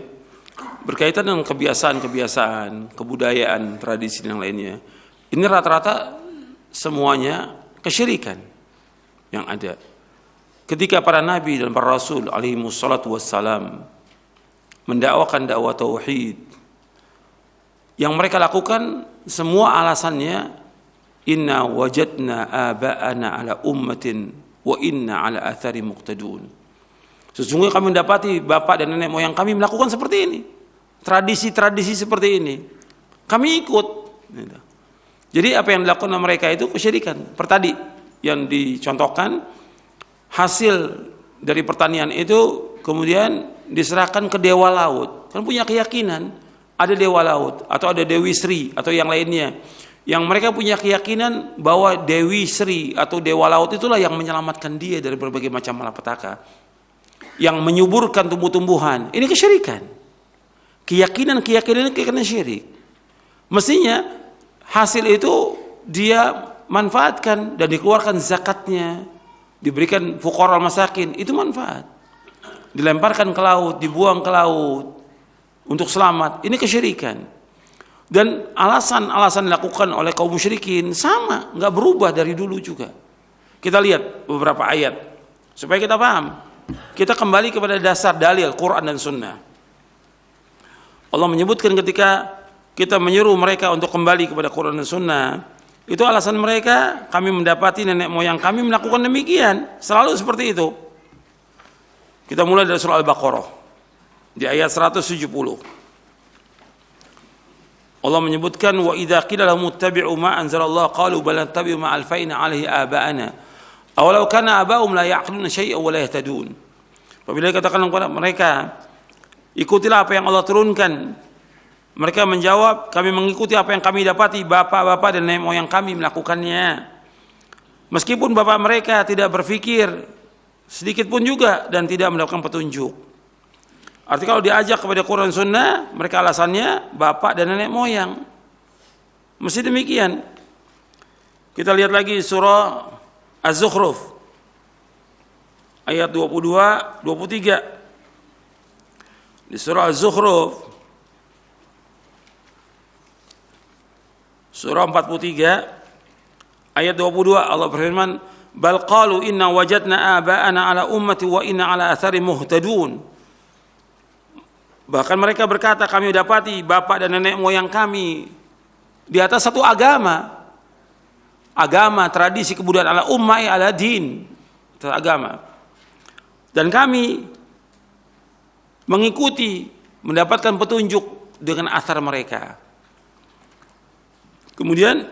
berkaitan dengan kebiasaan-kebiasaan, kebudayaan, tradisi dan lainnya, ini rata-rata semuanya kesyirikan yang ada. Ketika para nabi dan para rasul alaihi wassalatu wassalam mendakwakan dakwah tauhid, yang mereka lakukan semua alasannya inna wajadna aba'ana ala ummatin wa inna ala athari muqtadun. Sesungguhnya kami mendapati bapak dan nenek moyang kami melakukan seperti ini, tradisi-tradisi seperti ini, kami ikut. Jadi apa yang dilakukan oleh mereka itu kesyirikan. Pertadi yang dicontohkan, hasil dari pertanian itu kemudian diserahkan ke dewa laut. Kan punya keyakinan ada dewa laut atau ada Dewi Sri atau yang lainnya, yang mereka punya keyakinan bahwa Dewi Sri atau dewa laut itulah yang menyelamatkan dia dari berbagai macam malapetaka, yang menyuburkan tumbuh-tumbuhan. Ini kesyirikan. Keyakinan syirik. Mestinya hasil itu dia manfaatkan dan dikeluarkan zakatnya, diberikan fuqara masakin, itu manfaat. Dilemparkan ke laut, dibuang ke laut untuk selamat, ini kesyirikan. Dan alasan-alasan dilakukan oleh kaum musyrikin sama, nggak berubah dari dulu juga. Kita lihat beberapa ayat supaya kita paham. Kita kembali kepada dasar dalil Quran dan Sunnah. Allah menyebutkan ketika kita menyuruh mereka untuk kembali kepada Quran dan Sunnah, itu alasan mereka, kami mendapati nenek moyang kami melakukan demikian, selalu seperti itu. Kita mulai dari surah Al-Baqarah di ayat 170. Allah menyebutkan wa idza qila lahum ittabi'u ma anzalallahu qalu bal nattabi'u ma alfayna 'alaihi aba'ana aw law kana aba'um la ya'qiluna syai'an wa la yahtadun. Apabila dikatakan kepada mereka, ikutilah apa yang Allah turunkan, mereka menjawab, kami mengikuti apa yang kami dapati bapak-bapak dan nenek moyang kami melakukannya. Meskipun bapak mereka tidak berfikir sedikit pun juga dan tidak mendapatkan petunjuk. Artinya kalau diajak kepada Quran Sunnah, mereka alasannya bapak dan nenek moyang. Mesti demikian. Kita lihat lagi surah Az-Zukhruf ayat 22, 23. Di surah Az-Zukhruf surah 43 ayat 22 Allah berfirman, "Bal qalu inna wajadna aba'ana ala ummati wa inna ala athari muhtadun." Bahkan mereka berkata, kami dapati bapak dan nenek moyang kami di atas satu agama, tradisi, kebudayaan, ala ummah, ala din, agama. Dan kami mengikuti, mendapatkan petunjuk dengan athar mereka. Kemudian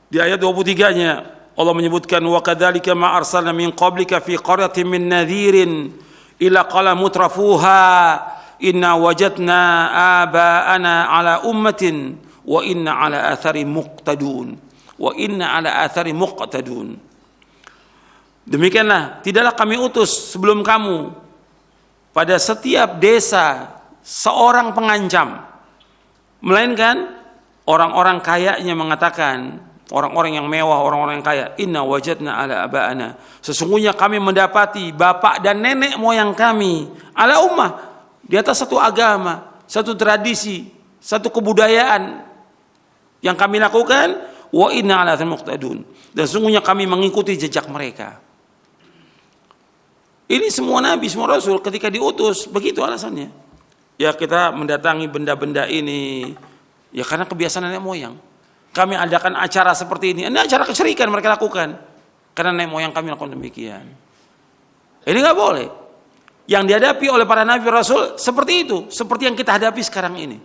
di ayat 23-nya Allah menyebutkan, wa kadzalika ma arsalna min qablika fi qaryatin min nadhirin illa qala mutrafuha inna wajadna aba'ana ala ummatin wa inna ala athari muqtadun. Wa inna ala athari muqtadun. Demikianlah, tidaklah kami utus sebelum kamu pada setiap desa seorang pengancam, melainkan orang-orang kayanya mengatakan, orang-orang yang mewah, orang-orang yang kaya, inna wajadna ala aba'ana, sesungguhnya kami mendapati bapak dan nenek moyang kami ala ummah, di atas satu agama, satu tradisi, satu kebudayaan yang kami lakukan. Wa inna ala muqtadun, dan sesungguhnya kami mengikuti jejak mereka. Ini semua nabi, semua rasul ketika diutus begitu alasannya. Ya, kita mendatangi benda-benda ini ya karena kebiasaan nenek moyang. Kami adakan acara seperti ini acara kesyirikan mereka lakukan karena nenek moyang kami lakukan demikian. Ini nggak boleh. Yang dihadapi oleh para nabi rasul seperti itu, seperti yang kita hadapi sekarang ini,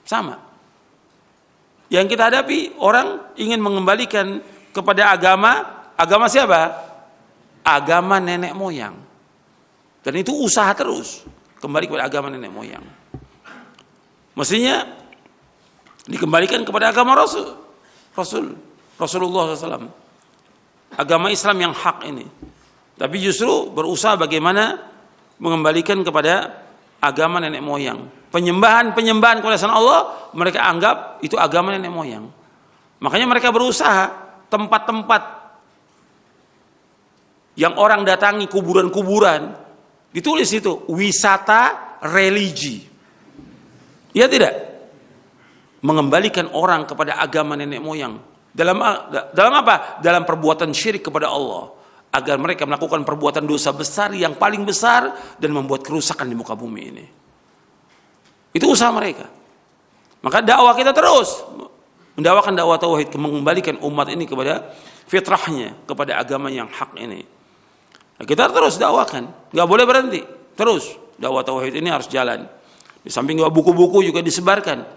sama. Yang kita hadapi, orang ingin mengembalikan kepada agama siapa? Agama nenek moyang. Dan itu usaha terus kembali kepada agama nenek moyang. Mestinya dikembalikan kepada agama Rasulullah SAW, agama Islam yang hak ini. Tapi justru berusaha bagaimana mengembalikan kepada agama nenek moyang. Penyembahan kepada selain Allah mereka anggap itu agama nenek moyang. Makanya mereka berusaha tempat-tempat yang orang datangi, kuburan-kuburan, ditulis itu wisata religi. Ya tidak? Mengembalikan orang kepada agama nenek moyang. Dalam apa? Dalam perbuatan syirik kepada Allah, agar mereka melakukan perbuatan dosa besar yang paling besar dan membuat kerusakan di muka bumi ini. Itu usaha mereka. Maka dakwah kita terus mendakwakan dakwah tauhid, mengembalikan umat ini kepada fitrahnya, kepada agama yang hak ini. Nah, kita terus dakwakan, nggak boleh berhenti. Terus dakwah tauhid ini harus jalan. Di samping buku-buku juga disebarkan.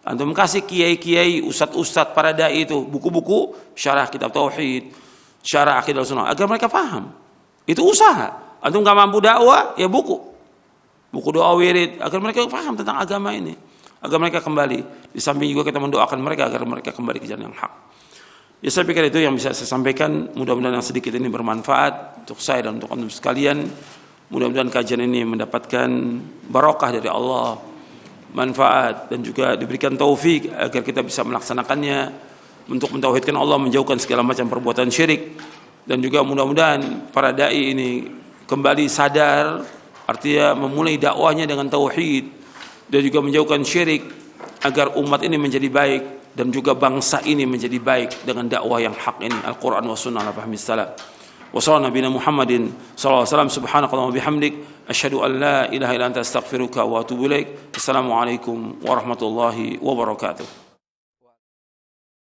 Antum kasih kiai-kiai, ustadz-ustadz, para dai itu buku-buku syarah kitab tauhid, syarah akidah sunnah, agar mereka paham. Itu usaha. Antum nggak mampu dakwah, ya buku doa wirid, agar mereka paham tentang agama ini, agar mereka kembali. Di samping juga kita mendoakan mereka agar mereka kembali ke jalan yang hak. Ya, saya pikir itu yang bisa saya sampaikan. Mudah-mudahan yang sedikit ini bermanfaat untuk saya dan untuk antum sekalian. Mudah-mudahan kajian ini mendapatkan barokah dari Allah, manfaat, dan juga diberikan taufik agar kita bisa melaksanakannya untuk mentauhidkan Allah, menjauhkan segala macam perbuatan syirik. Dan juga mudah-mudahan para dai ini kembali sadar, artinya memulai dakwahnya dengan tauhid dan juga menjauhkan syirik, agar umat ini menjadi baik dan juga bangsa ini menjadi baik dengan dakwah yang hak ini, Al-Quran wa sunnah ala fahmi salaf. Wa sallallahu nabiyana Muhammadin sallallahu alaihi wasallam, subhanakallahumma bihamdik, asyhadu an la ilaha illa anta astaghfiruka wa atubu ilaik. Assalamualaikum warahmatullahi wabarakatuh.